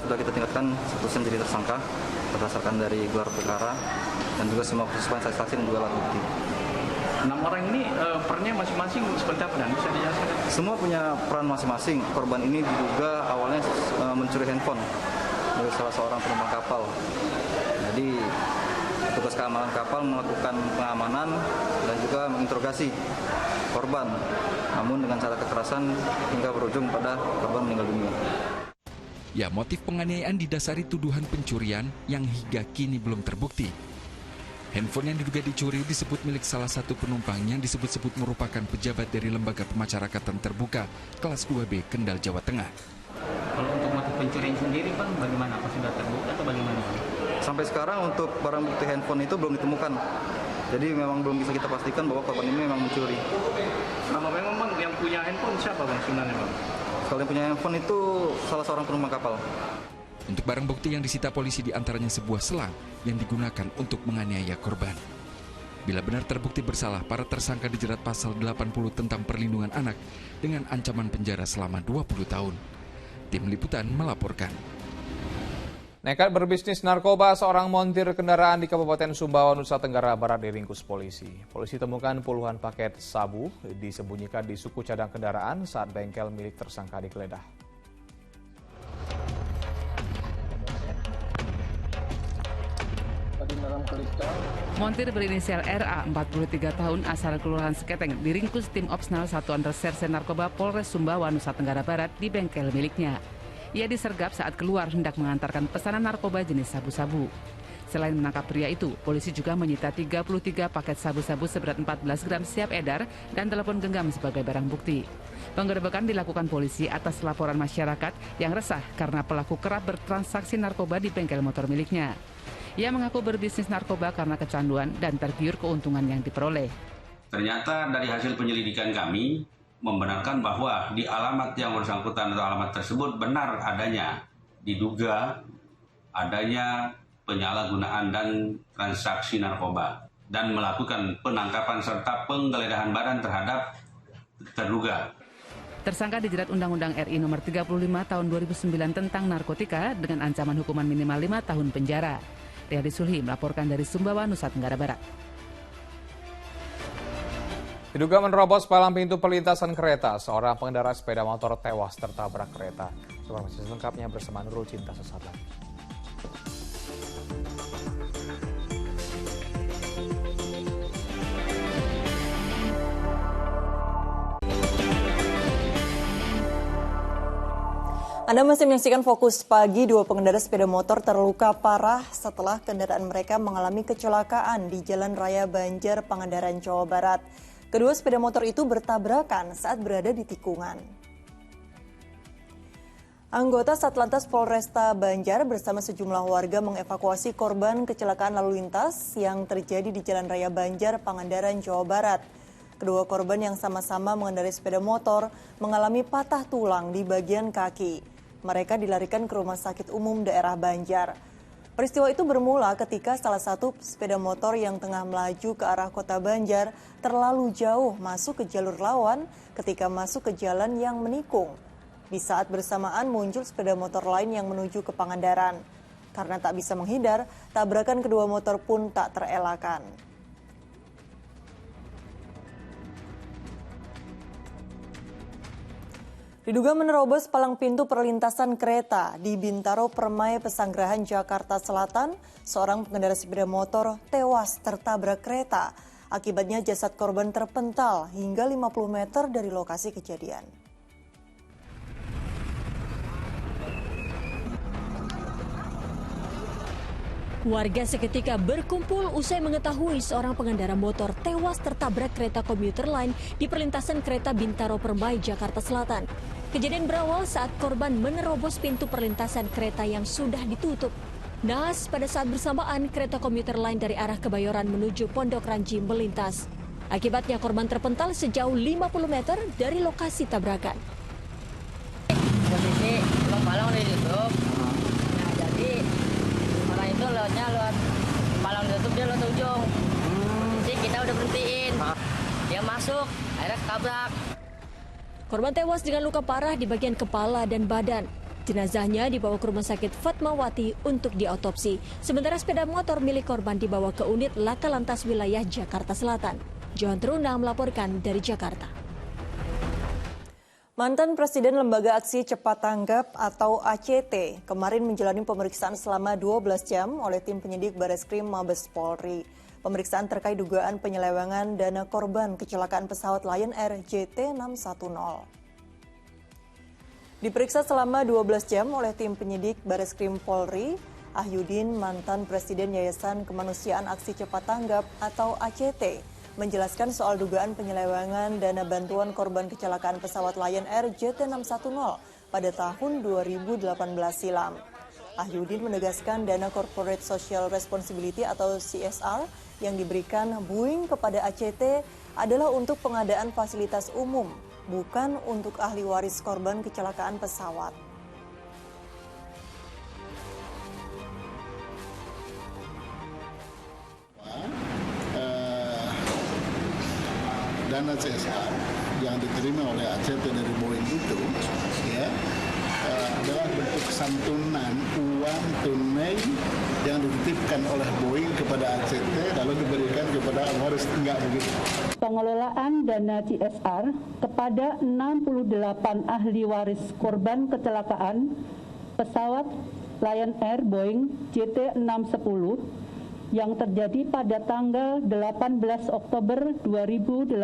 Sudah kita tingkatkan statusnya menjadi tersangka berdasarkan dari gelar perkara dan juga semua kesusipan saksi-saksi dan juga alat bukti. 6 orang ini perannya masing-masing seperti apa dan bisa dijelaskan? Semua punya peran masing-masing. Korban ini diduga awalnya mencuri handphone dari salah seorang penumpang kapal. Jadi petugas keamanan kapal melakukan pengamanan dan juga menginterogasi korban, namun dengan cara kekerasan hingga berujung pada korban meninggal dunia. Ya, motif penganiayaan didasari tuduhan pencurian yang hingga kini belum terbukti. Handphone yang diduga dicuri disebut milik salah satu penumpang yang disebut-sebut merupakan pejabat dari Lembaga Pemasyarakatan Terbuka kelas 2B Kendal, Jawa Tengah. Kalau untuk motif pencurian sendiri, Bang, bagaimana? Apa sudah terbukti atau bagaimana? Sampai sekarang untuk barang bukti handphone itu belum ditemukan. Jadi memang belum bisa kita pastikan bahwa korban ini memang mencuri. Memang Bang, yang punya handphone siapa Bang sebenarnya, Bang? Kalau yang punya handphone itu salah seorang penumpang kapal. Untuk barang bukti yang disita polisi diantaranya sebuah selang yang digunakan untuk menganiaya korban. Bila benar terbukti bersalah, para tersangka dijerat pasal 80 tentang perlindungan anak dengan ancaman penjara selama 20 tahun. Tim Liputan melaporkan. Nekat berbisnis narkoba, seorang montir kendaraan di Kabupaten Sumbawa, Nusa Tenggara Barat diringkus polisi. Polisi temukan puluhan paket sabu disembunyikan di suku cadang kendaraan saat bengkel milik tersangka digeledah. Montir berinisial RA, 43 tahun, asal Kelurahan Seketeng, diringkus tim Opsnal Satuan Reserse Narkoba Polres Sumbawa, Nusa Tenggara Barat di bengkel miliknya. Ia disergap saat keluar hendak mengantarkan pesanan narkoba jenis sabu-sabu. Selain menangkap pria itu, polisi juga menyita 33 paket sabu-sabu seberat 14 gram siap edar dan telepon genggam sebagai barang bukti. Penggerebekan dilakukan polisi atas laporan masyarakat yang resah karena pelaku kerap bertransaksi narkoba di bengkel motor miliknya. Ia mengaku berbisnis narkoba karena kecanduan dan tergiur keuntungan yang diperoleh. Ternyata dari hasil penyelidikan kami membenarkan bahwa di alamat yang bersangkutan atau alamat tersebut benar adanya diduga adanya penyalahgunaan dan transaksi narkoba dan melakukan penangkapan serta penggeledahan badan terhadap terduga. Tersangka dijerat Undang-Undang RI Nomor 35 Tahun 2009 tentang narkotika dengan ancaman hukuman minimal 5 tahun penjara. Riyadi Sulhi melaporkan dari Sumbawa, Nusa Tenggara Barat. Diduga menerobos palang pintu perlintasan kereta, seorang pengendara sepeda motor tewas tertabrak kereta. Informasi selengkapnya bersama Nurul Cinta sesaat lagi. Anda masih menyaksikan Fokus Pagi. Dua pengendara sepeda motor terluka parah setelah kendaraan mereka mengalami kecelakaan di Jalan Raya Banjar, Pangandaran, Jawa Barat. Kedua sepeda motor itu bertabrakan saat berada di tikungan. Anggota Satlantas Polresta Banjar bersama sejumlah warga mengevakuasi korban kecelakaan lalu lintas yang terjadi di Jalan Raya Banjar, Pangandaran, Jawa Barat. Kedua korban yang sama-sama mengendarai sepeda motor mengalami patah tulang di bagian kaki. Mereka dilarikan ke Rumah Sakit Umum Daerah Banjar. Peristiwa itu bermula ketika salah satu sepeda motor yang tengah melaju ke arah kota Banjar terlalu jauh masuk ke jalur lawan ketika masuk ke jalan yang menikung. Di saat bersamaan muncul sepeda motor lain yang menuju ke Pangandaran. Karena tak bisa menghindar, tabrakan kedua motor pun tak terelakkan. Diduga menerobos palang pintu perlintasan kereta di Bintaro Permai Pesanggerahan, Jakarta Selatan, seorang pengendara sepeda motor tewas tertabrak kereta. Akibatnya jasad korban terpental hingga 50 meter dari lokasi kejadian. Warga seketika berkumpul usai mengetahui seorang pengendara motor tewas tertabrak kereta komuter lain di perlintasan kereta Bintaro Permai, Jakarta Selatan. Kejadian berawal saat korban menerobos pintu perlintasan kereta yang sudah ditutup. Naas pada saat bersamaan kereta komuter lain dari arah Kebayoran menuju Pondok Ranji melintas. Akibatnya korban terpental sejauh 50 meter dari lokasi tabrakan. Posisi palang udah ditutup. Nah, jadi orang itu lewatnya lewat palang ditutup, dia lewat ujung. Jadi kita udah berhentiin. Dia masuk, akhirnya ketabrak. Korban tewas dengan luka parah di bagian kepala dan badan. Jenazahnya dibawa ke Rumah Sakit Fatmawati untuk diotopsi. Sementara sepeda motor milik korban dibawa ke unit Laka Lantas Wilayah Jakarta Selatan. Johan Teruna melaporkan dari Jakarta. Mantan Presiden Lembaga Aksi Cepat Tanggap atau ACT kemarin menjalani pemeriksaan selama 12 jam oleh tim penyidik Bareskrim Mabes Polri. Pemeriksaan terkait dugaan penyelewengan dana korban kecelakaan pesawat Lion Air JT610. Diperiksa selama 12 jam oleh tim penyidik Bareskrim Polri, Ahyudin, mantan Presiden Yayasan Kemanusiaan Aksi Cepat Tanggap atau ACT, menjelaskan soal dugaan penyelewengan dana bantuan korban kecelakaan pesawat Lion Air JT610 pada tahun 2018 silam. Ahyudin menegaskan dana Corporate Social Responsibility atau CSR yang diberikan Boeing kepada ACT adalah untuk pengadaan fasilitas umum, bukan untuk ahli waris korban kecelakaan pesawat. dana CSR yang diterima oleh ACT dari Boeing itu ya adalah bentuk santunan uang tunai yang dititipkan oleh Boeing kepada ACT lalu diberikan kepada waris, enggak begitu. Pengelolaan dana CSR kepada 68 ahli waris korban kecelakaan pesawat Lion Air Boeing JT610 yang terjadi pada tanggal 18 Oktober 2018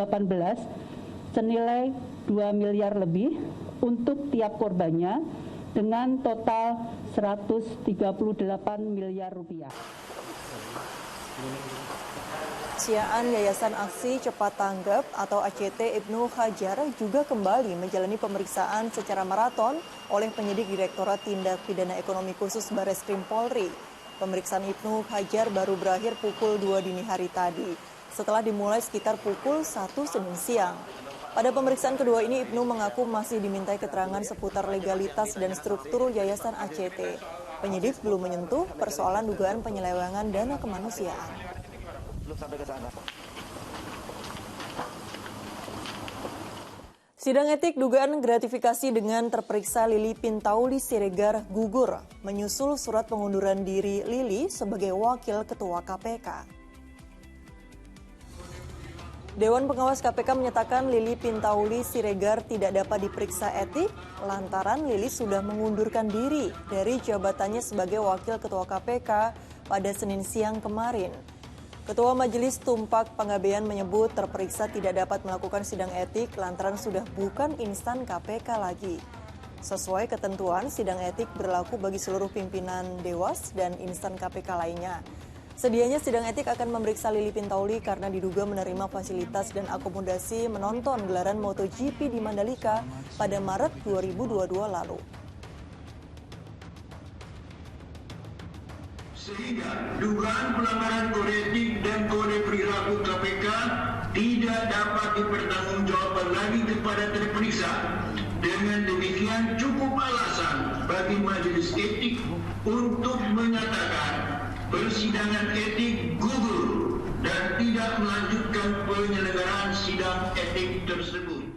senilai 2 miliar lebih untuk tiap korbannya dengan total 138 miliar rupiah. Siaan Yayasan Aksi Cepat Tanggap atau ACT Ibnu Hajar juga kembali menjalani pemeriksaan secara maraton oleh penyidik Direktorat Tindak Pidana Ekonomi Khusus Bareskrim Polri. Pemeriksaan Ibnu Hajar baru berakhir pukul 2 dini hari tadi, setelah dimulai sekitar pukul 1 Senin siang. Pada pemeriksaan kedua ini, Ibnu mengaku masih dimintai keterangan seputar legalitas dan struktur Yayasan ACT. Penyidik belum menyentuh persoalan dugaan penyelewengan dana kemanusiaan. Sidang etik dugaan gratifikasi dengan terperiksa Lili Pintauli Siregar gugur, menyusul surat pengunduran diri Lili sebagai wakil ketua KPK. Dewan Pengawas KPK menyatakan Lili Pintauli Siregar tidak dapat diperiksa etik lantaran Lili sudah mengundurkan diri dari jabatannya sebagai wakil ketua KPK pada Senin siang kemarin. Ketua Majelis Tumpak Panggabean menyebut terperiksa tidak dapat melakukan sidang etik lantaran sudah bukan insan KPK lagi. Sesuai ketentuan, sidang etik berlaku bagi seluruh pimpinan Dewas dan insan KPK lainnya. Sedianya sidang etik akan memeriksa Lili Pintauli karena diduga menerima fasilitas dan akomodasi menonton gelaran MotoGP di Mandalika pada Maret 2022 lalu. Sehingga dugaan pelanggaran kode etik dan kode perilaku KPK tidak dapat dipertanggungjawabkan lagi kepada terperiksa. Dengan demikian cukup alasan bagi majelis etik untuk menyatakan persidangan etik gugur dan tidak melanjutkan penyelenggaraan sidang etik tersebut.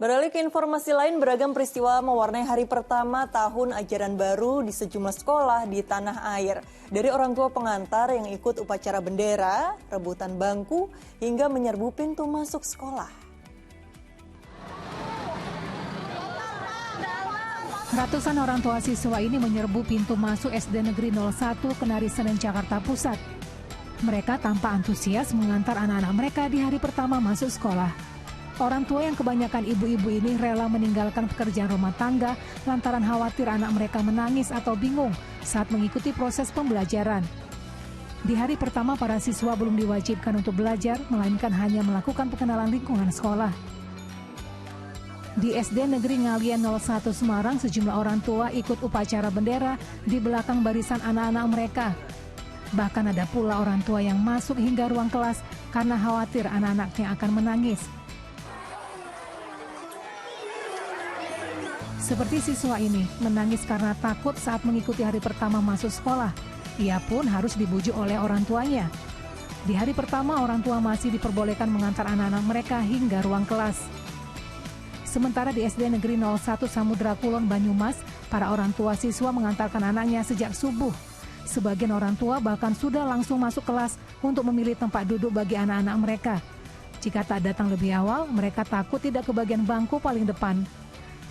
Beralih ke informasi lain, beragam peristiwa mewarnai hari pertama tahun ajaran baru di sejumlah sekolah di tanah air. Dari orang tua pengantar yang ikut upacara bendera, rebutan bangku, hingga menyerbu pintu masuk sekolah. Ratusan orang tua siswa ini menyerbu pintu masuk SD Negeri 01 Kenari Senen, Jakarta Pusat. Mereka tanpa antusias mengantar anak-anak mereka di hari pertama masuk sekolah. Orang tua yang kebanyakan ibu-ibu ini rela meninggalkan pekerjaan rumah tangga lantaran khawatir anak mereka menangis atau bingung saat mengikuti proses pembelajaran. Di hari pertama, para siswa belum diwajibkan untuk belajar, melainkan hanya melakukan pengenalan lingkungan sekolah. Di SD Negeri Ngalian 01 Semarang, sejumlah orang tua ikut upacara bendera di belakang barisan anak-anak mereka. Bahkan ada pula orang tua yang masuk hingga ruang kelas karena khawatir anak-anaknya akan menangis. Seperti siswa ini, menangis karena takut saat mengikuti hari pertama masuk sekolah. Ia pun harus dibujuk oleh orang tuanya. Di hari pertama, orang tua masih diperbolehkan mengantar anak-anak mereka hingga ruang kelas. Sementara di SD Negeri 01 Samudra Kulon, Banyumas, para orang tua siswa mengantarkan anaknya sejak subuh. Sebagian orang tua bahkan sudah langsung masuk kelas untuk memilih tempat duduk bagi anak-anak mereka. Jika tak datang lebih awal, mereka takut tidak kebagian bangku paling depan.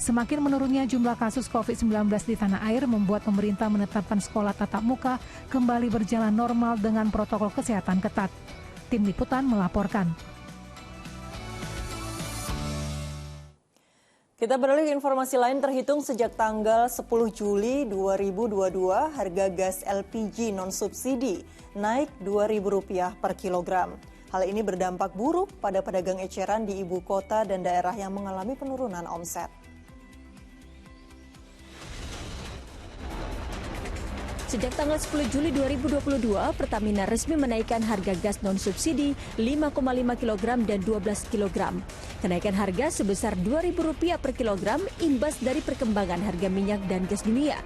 Semakin menurunnya jumlah kasus COVID-19 di tanah air membuat pemerintah menetapkan sekolah tatap muka kembali berjalan normal dengan protokol kesehatan ketat. Tim Liputan melaporkan. Kita beralih ke informasi lain. Terhitung sejak tanggal 10 Juli 2022, harga gas LPG non-subsidi naik Rp2.000 per kilogram. Hal ini berdampak buruk pada pedagang eceran di ibu kota dan daerah yang mengalami penurunan omset. Sejak tanggal 10 Juli 2022, Pertamina resmi menaikkan harga gas non-subsidi 5,5 kg dan 12 kg. Kenaikan harga sebesar Rp2.000 per kilogram imbas dari perkembangan harga minyak dan gas dunia.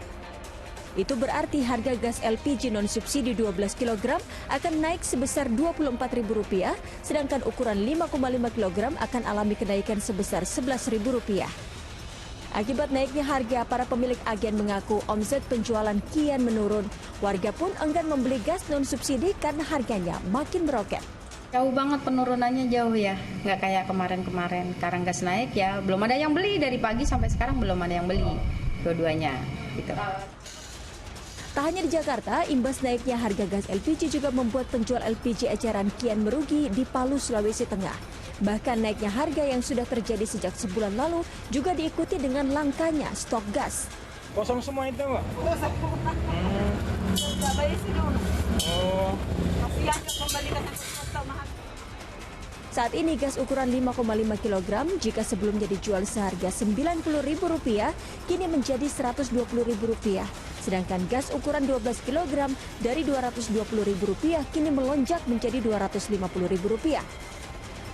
Itu berarti harga gas LPG non-subsidi 12 kg akan naik sebesar Rp24.000, sedangkan ukuran 5,5 kg akan alami kenaikan sebesar Rp11.000. Akibat naiknya harga, para pemilik agen mengaku omset penjualan kian menurun. Warga pun enggan membeli gas non-subsidi karena harganya makin meroket. Jauh banget penurunannya, jauh ya, nggak kayak kemarin-kemarin. Sekarang gas naik ya, belum ada yang beli, dari pagi sampai sekarang belum ada yang beli, dua-duanya gitu. Tak hanya di Jakarta, imbas naiknya harga gas LPG juga membuat penjual LPG eceran kian merugi di Palu, Sulawesi Tengah. Bahkan naiknya harga yang sudah terjadi sejak sebulan lalu juga diikuti dengan langkanya stok gas. Kosong semua itu, Mbak? Saat ini gas ukuran 5,5 kg jika sebelumnya dijual seharga Rp90.000, kini menjadi Rp120.000. Sedangkan gas ukuran 12 kg dari Rp220.000 kini melonjak menjadi Rp250.000.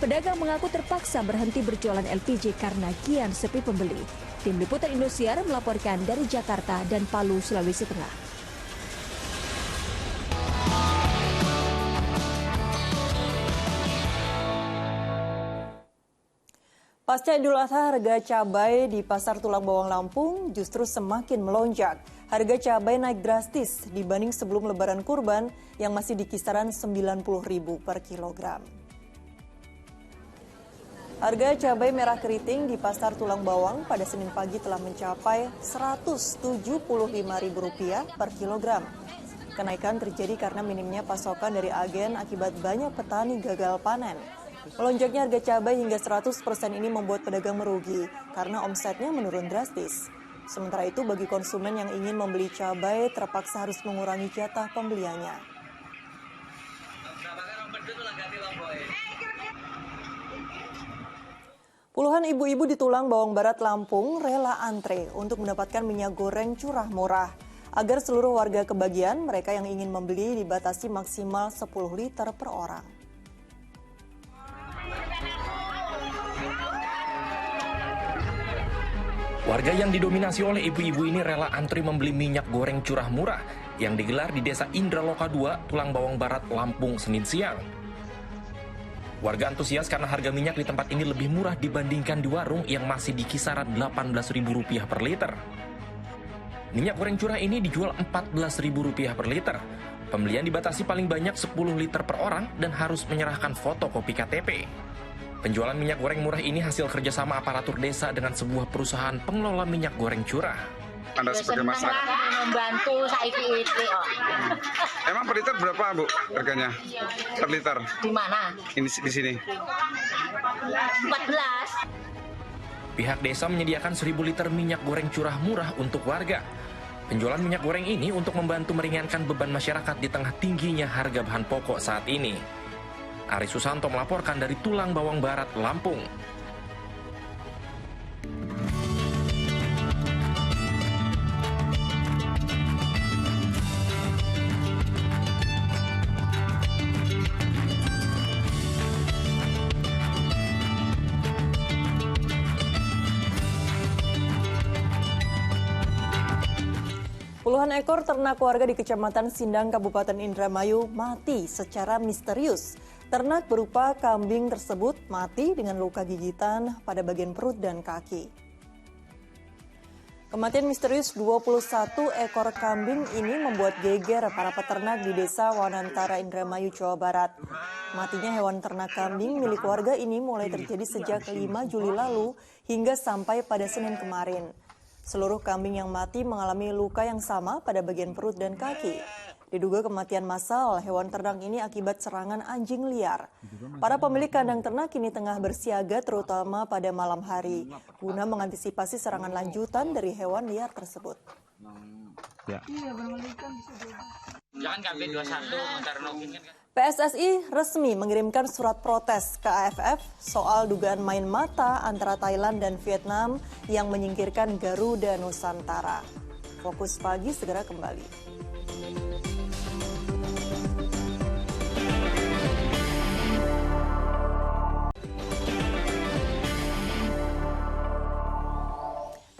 Pedagang mengaku terpaksa berhenti berjualan LPG karena kian sepi pembeli. Tim Liputan Indosiar melaporkan dari Jakarta dan Palu, Sulawesi Tengah. Pasca Idul Adha, harga cabai di Pasar Tulang Bawang Lampung justru semakin melonjak. Harga cabai naik drastis dibanding sebelum Lebaran Kurban yang masih di kisaran Rp90.000 per kilogram. Harga cabai merah keriting di Pasar Tulang Bawang pada Senin pagi telah mencapai Rp175.000 per kilogram. Kenaikan terjadi karena minimnya pasokan dari agen akibat banyak petani gagal panen. Melonjaknya harga cabai hingga 100% ini membuat pedagang merugi karena omsetnya menurun drastis. Sementara itu bagi konsumen yang ingin membeli cabai terpaksa harus mengurangi jatah pembeliannya. Puluhan ibu-ibu di Tulang Bawang Barat, Lampung rela antre untuk mendapatkan minyak goreng curah murah. Agar seluruh warga kebagian, mereka yang ingin membeli dibatasi maksimal 10 liter per orang. Warga yang didominasi oleh ibu-ibu ini rela antri membeli minyak goreng curah murah yang digelar di Desa Indraloka 2, Tulang Bawang Barat, Lampung, Senin siang. Warga antusias karena harga minyak di tempat ini lebih murah dibandingkan di warung yang masih di kisaran Rp18.000 per liter. Minyak goreng curah ini dijual Rp14.000 per liter. Pembelian dibatasi paling banyak 10 liter per orang dan harus menyerahkan fotokopi KTP. Penjualan minyak goreng murah ini hasil kerjasama aparatur desa dengan sebuah perusahaan pengelola minyak goreng curah. Anda sebagai masyarakat membantu saiki itu. Emang per liter berapa, Bu, harganya? Per liter? Di mana? Ini di sini. 14. Pihak desa menyediakan 1.000 liter minyak goreng curah murah untuk warga. Penjualan minyak goreng ini untuk membantu meringankan beban masyarakat di tengah tingginya harga bahan pokok saat ini. Ari Susanto melaporkan dari Tulang Bawang Barat, Lampung. Puluhan ekor ternak warga di Kecamatan Sindang, Kabupaten Indramayu mati secara misterius. Ternak berupa kambing tersebut mati dengan luka gigitan pada bagian perut dan kaki. Kematian misterius 21 ekor kambing ini membuat geger para peternak di Desa Wanantara, Indramayu, Jawa Barat. Matinya hewan ternak kambing milik warga ini mulai terjadi sejak 5 Juli lalu hingga sampai pada Senin kemarin. Seluruh kambing yang mati mengalami luka yang sama pada bagian perut dan kaki. Diduga kematian massal hewan ternak ini akibat serangan anjing liar. Para pemilik kandang ternak kini tengah bersiaga terutama pada malam hari guna mengantisipasi serangan lanjutan dari hewan liar tersebut. Ya. Jangan kambing 21 ntar nokin kan. PSSI resmi mengirimkan surat protes ke AFF soal dugaan main mata antara Thailand dan Vietnam yang menyingkirkan Garuda Nusantara. Fokus Pagi segera kembali.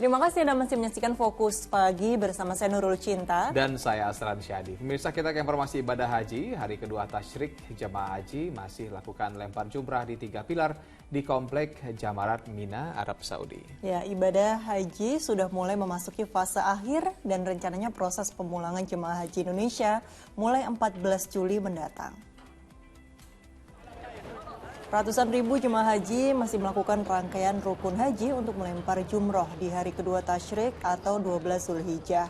Terima kasih Anda masih menyaksikan Fokus Pagi bersama saya Nurul Cinta. Dan saya Asran Syadi. Pemirsa, kita ke informasi ibadah haji. Hari kedua tasyrik jemaah haji masih lakukan lempar jumrah di 3 pilar di Komplek Jamarat Mina, Arab Saudi. Ya, ibadah haji sudah mulai memasuki fase akhir dan rencananya proses pemulangan jemaah haji Indonesia mulai 14 Juli mendatang. Ratusan ribu jemaah haji masih melakukan rangkaian rukun haji untuk melempar jumroh di hari kedua tasyrik atau 12 Zulhijjah.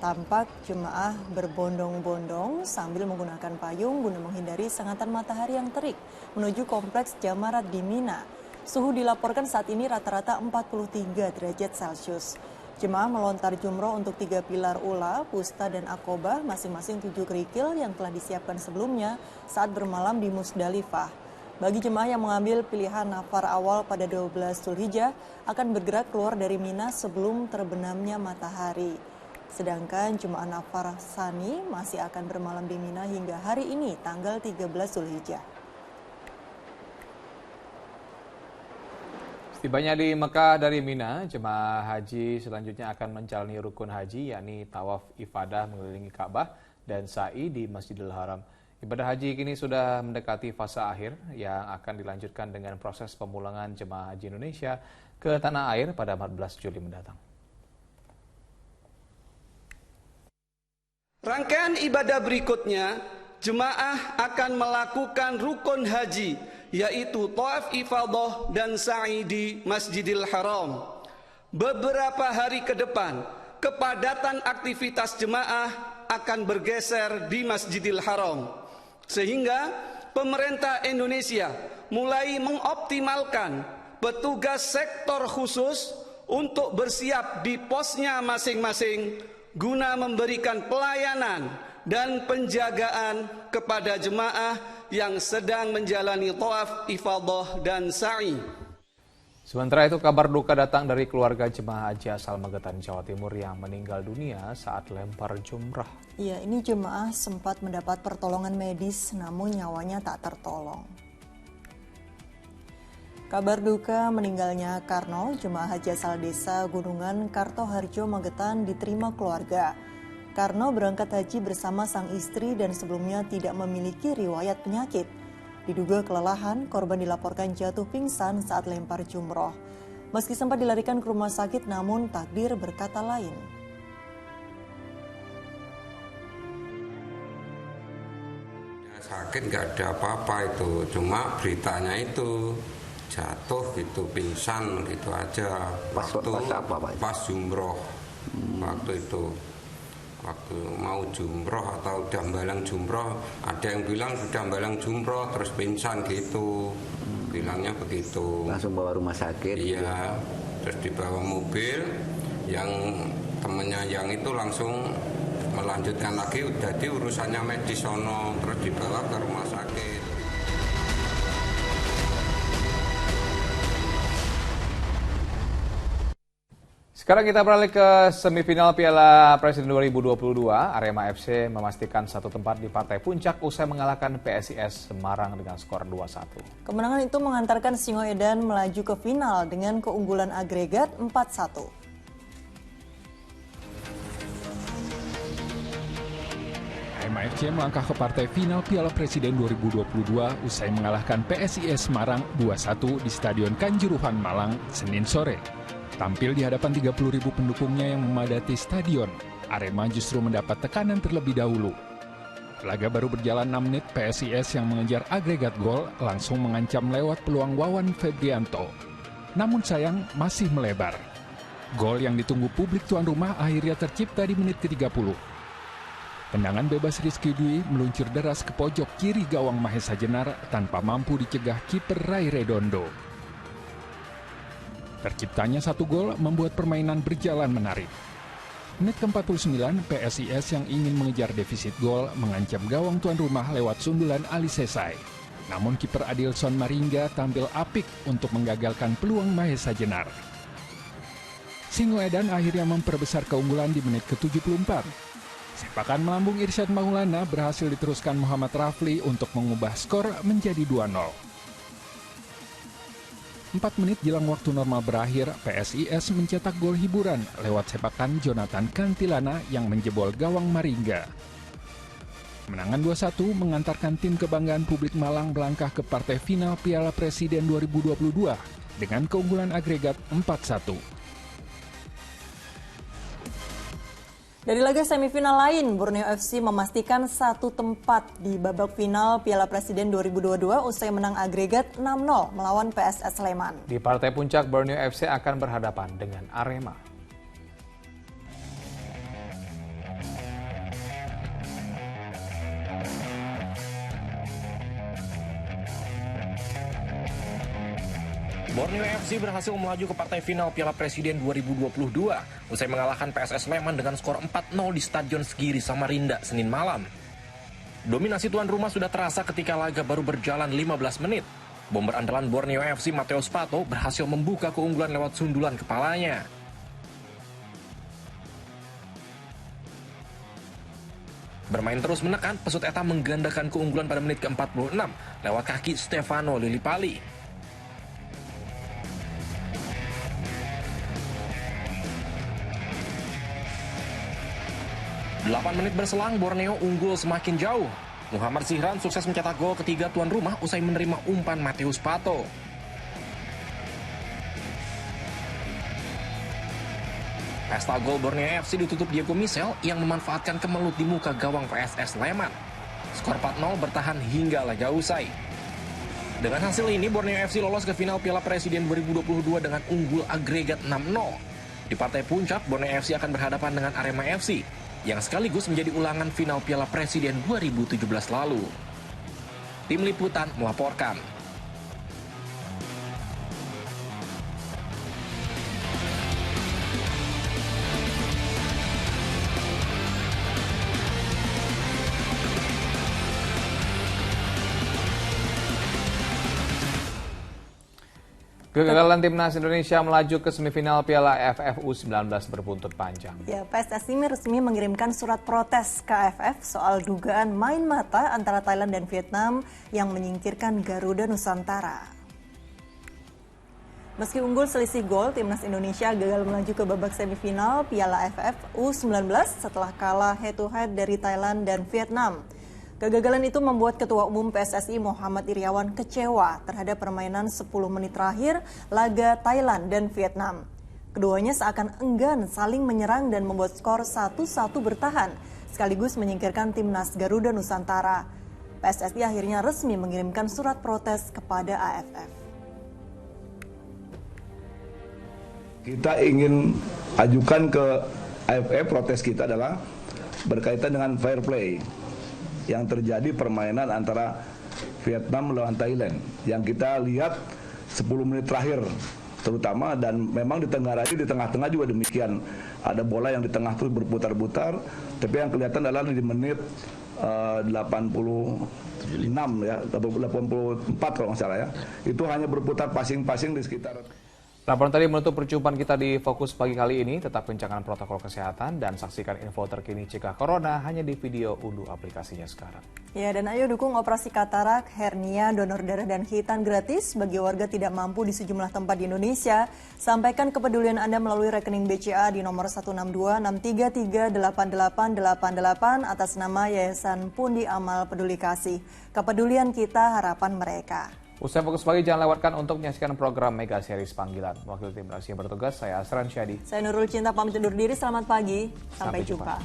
Tampak jemaah berbondong-bondong sambil menggunakan payung guna menghindari sengatan matahari yang terik menuju kompleks Jamarat di Mina. Suhu dilaporkan saat ini rata-rata 43 derajat Celcius. Jemaah melontar jumroh untuk 3 pilar ula, pusta, dan akobah masing-masing 7 kerikil yang telah disiapkan sebelumnya saat bermalam di Musdalifah. Bagi jemaah yang mengambil pilihan nafar awal pada 12 Zulhijjah akan bergerak keluar dari Mina sebelum terbenamnya matahari. Sedangkan jemaah nafar sani masih akan bermalam di Mina hingga hari ini tanggal 13 Zulhijjah. Setibanya di Mekah dari Mina, jemaah haji selanjutnya akan menjalani rukun haji yakni tawaf ifadah mengelilingi Ka'bah dan sa'i di Masjidil Haram. Ibadah haji kini sudah mendekati fase akhir yang akan dilanjutkan dengan proses pemulangan jemaah haji Indonesia ke tanah air pada 14 Juli mendatang. Rangkaian ibadah berikutnya, jemaah akan melakukan rukun haji, yaitu tawaf ifadah dan sa'i di Masjidil Haram. Beberapa hari ke depan, kepadatan aktivitas jemaah akan bergeser di Masjidil Haram. Sehingga pemerintah Indonesia mulai mengoptimalkan petugas sektor khusus untuk bersiap di posnya masing-masing guna memberikan pelayanan dan penjagaan kepada jemaah yang sedang menjalani tawaf ifadah dan sa'i. Sementara itu, kabar duka datang dari keluarga jemaah haji asal Magetan, Jawa Timur yang meninggal dunia saat lempar jumrah. Iya, ini jemaah sempat mendapat pertolongan medis namun nyawanya tak tertolong. Kabar duka meninggalnya Karno, jemaah haji asal desa Gunungan, Kartoharjo, Magetan diterima keluarga. Karno berangkat haji bersama sang istri dan sebelumnya tidak memiliki riwayat penyakit. Diduga kelelahan, korban dilaporkan jatuh pingsan saat lempar jumroh. Meski sempat dilarikan ke rumah sakit, namun takdir berkata lain. Sakit nggak ada apa-apa itu, cuma beritanya itu jatuh gitu, pingsan gitu aja. Pas jumroh, waktu itu. Waktu mau jumroh atau udah mbalang jumroh, ada yang bilang sudah mbalang jumroh terus pingsan gitu, bilangnya begitu. Langsung bawa rumah sakit? Iya, terus dibawa mobil, yang temennya yang itu langsung melanjutkan lagi, jadi urusannya medis sono, terus dibawa ke rumah sakit. Sekarang kita beralih ke semifinal Piala Presiden 2022. Arema FC memastikan satu tempat di partai puncak usai mengalahkan PSIS Semarang dengan skor 2-1. Kemenangan itu mengantarkan Singoedan melaju ke final dengan keunggulan agregat 4-1. Arema FC melangkah ke partai final Piala Presiden 2022 usai mengalahkan PSIS Semarang 2-1 di Stadion Kanjuruhan, Malang, Senin sore. Tampil di hadapan 30.000 pendukungnya yang memadati stadion, Arema justru mendapat tekanan terlebih dahulu. Laga baru berjalan 6 menit, PSIS yang mengejar agregat gol langsung mengancam lewat peluang Wawan Febrianto. Namun sayang masih melebar. Gol yang ditunggu publik tuan rumah akhirnya tercipta di menit ke-30. Tendangan bebas Rizky Dwi meluncur deras ke pojok kiri gawang Mahesa Jenar tanpa mampu dicegah kiper Rai Redondo. Terciptanya satu gol membuat permainan berjalan menarik. Menit ke-49, PSIS yang ingin mengejar defisit gol mengancam gawang tuan rumah lewat sundulan Ali Sesai. Namun kiper Adilson Maringga tampil apik untuk menggagalkan peluang Mahesa Jenar. Singoedan akhirnya memperbesar keunggulan di menit ke-74. Sepakan melambung Irsyad Maulana berhasil diteruskan Muhammad Rafli untuk mengubah skor menjadi 2-0. 4 menit jelang waktu normal berakhir, PSIS mencetak gol hiburan lewat sepakan Jonathan Cantilana yang menjebol gawang Maringga. Kemenangan 2-1 mengantarkan tim kebanggaan publik Malang melangkah ke partai final Piala Presiden 2022 dengan keunggulan agregat 4-1. Dari laga semifinal lain, Borneo FC memastikan 1 tempat di babak final Piala Presiden 2022 usai menang agregat 6-0 melawan PSS Sleman. Di partai puncak, Borneo FC akan berhadapan dengan Arema. Borneo FC berhasil melaju ke partai final Piala Presiden 2022 usai mengalahkan PSS Sleman dengan skor 4-0 di Stadion Segiri Samarinda Senin malam. Dominasi tuan rumah sudah terasa ketika laga baru berjalan 15 menit. Bomber andalan Borneo FC Mateus Pato berhasil membuka keunggulan lewat sundulan kepalanya. Bermain terus menekan, Pesut Eta menggandakan keunggulan pada menit ke-46 lewat kaki Stefano Lillipali. 8 menit berselang, Borneo unggul semakin jauh. Muhammad Zihran sukses mencetak gol ketiga tuan rumah usai menerima umpan Mateus Pato. Pesta gol Borneo FC ditutup Diego Michel yang memanfaatkan kemelut di muka gawang PSS Sleman. Skor 4-0 bertahan hingga laga usai. Dengan hasil ini, Borneo FC lolos ke final Piala Presiden 2022 dengan unggul agregat 6-0. Di partai puncak, Borneo FC akan berhadapan dengan Arema FC, yang sekaligus menjadi ulangan final Piala Presiden 2017 lalu. Tim Liputan melaporkan. Kegagalan timnas Indonesia melaju ke semifinal Piala AFF U19 berbuntut panjang. Ya, PSSI resmi mengirimkan surat protes ke AFF soal dugaan main mata antara Thailand dan Vietnam yang menyingkirkan Garuda Nusantara. Meski unggul selisih gol, timnas Indonesia gagal melaju ke babak semifinal Piala AFF U19 setelah kalah head-to-head dari Thailand dan Vietnam. Kegagalan itu membuat Ketua Umum PSSI Muhammad Iryawan kecewa terhadap permainan 10 menit terakhir laga Thailand dan Vietnam. Keduanya seakan enggan saling menyerang dan membuat skor 1-1 bertahan, sekaligus menyingkirkan timnas Garuda Nusantara. PSSI akhirnya resmi mengirimkan surat protes kepada AFF. Kita ingin ajukan ke AFF, protes kita adalah berkaitan dengan fair play yang terjadi permainan antara Vietnam melawan Thailand yang kita lihat 10 menit terakhir terutama, dan memang di tengah-tengah juga demikian, ada bola yang di tengah terus berputar-putar, tapi yang kelihatan adalah di menit 86 ya, 84 kalau nggak salah ya, itu hanya berputar pasing-pasing di sekitar. Laporan tadi menutup perjumpaan kita di Fokus Pagi kali ini. Tetap kencangkan protokol kesehatan dan saksikan info terkini cegah corona hanya di video unduh aplikasinya sekarang. Ya, dan ayo dukung operasi katarak, hernia, donor darah dan hitan gratis bagi warga tidak mampu di sejumlah tempat di Indonesia. Sampaikan kepedulian Anda melalui rekening BCA di nomor 162-633-8888 atas nama Yayasan Pundi Amal Peduli Kasih. Kepedulian kita, harapan mereka. Usai Fokus Pagi, jangan lewatkan untuk menyaksikan program Mega Series Panggilan. Wakil tim Rahasia bertugas, saya Asran Syadi. Saya Nurul Cinta, pamit undur diri. Selamat pagi. Sampai jumpa.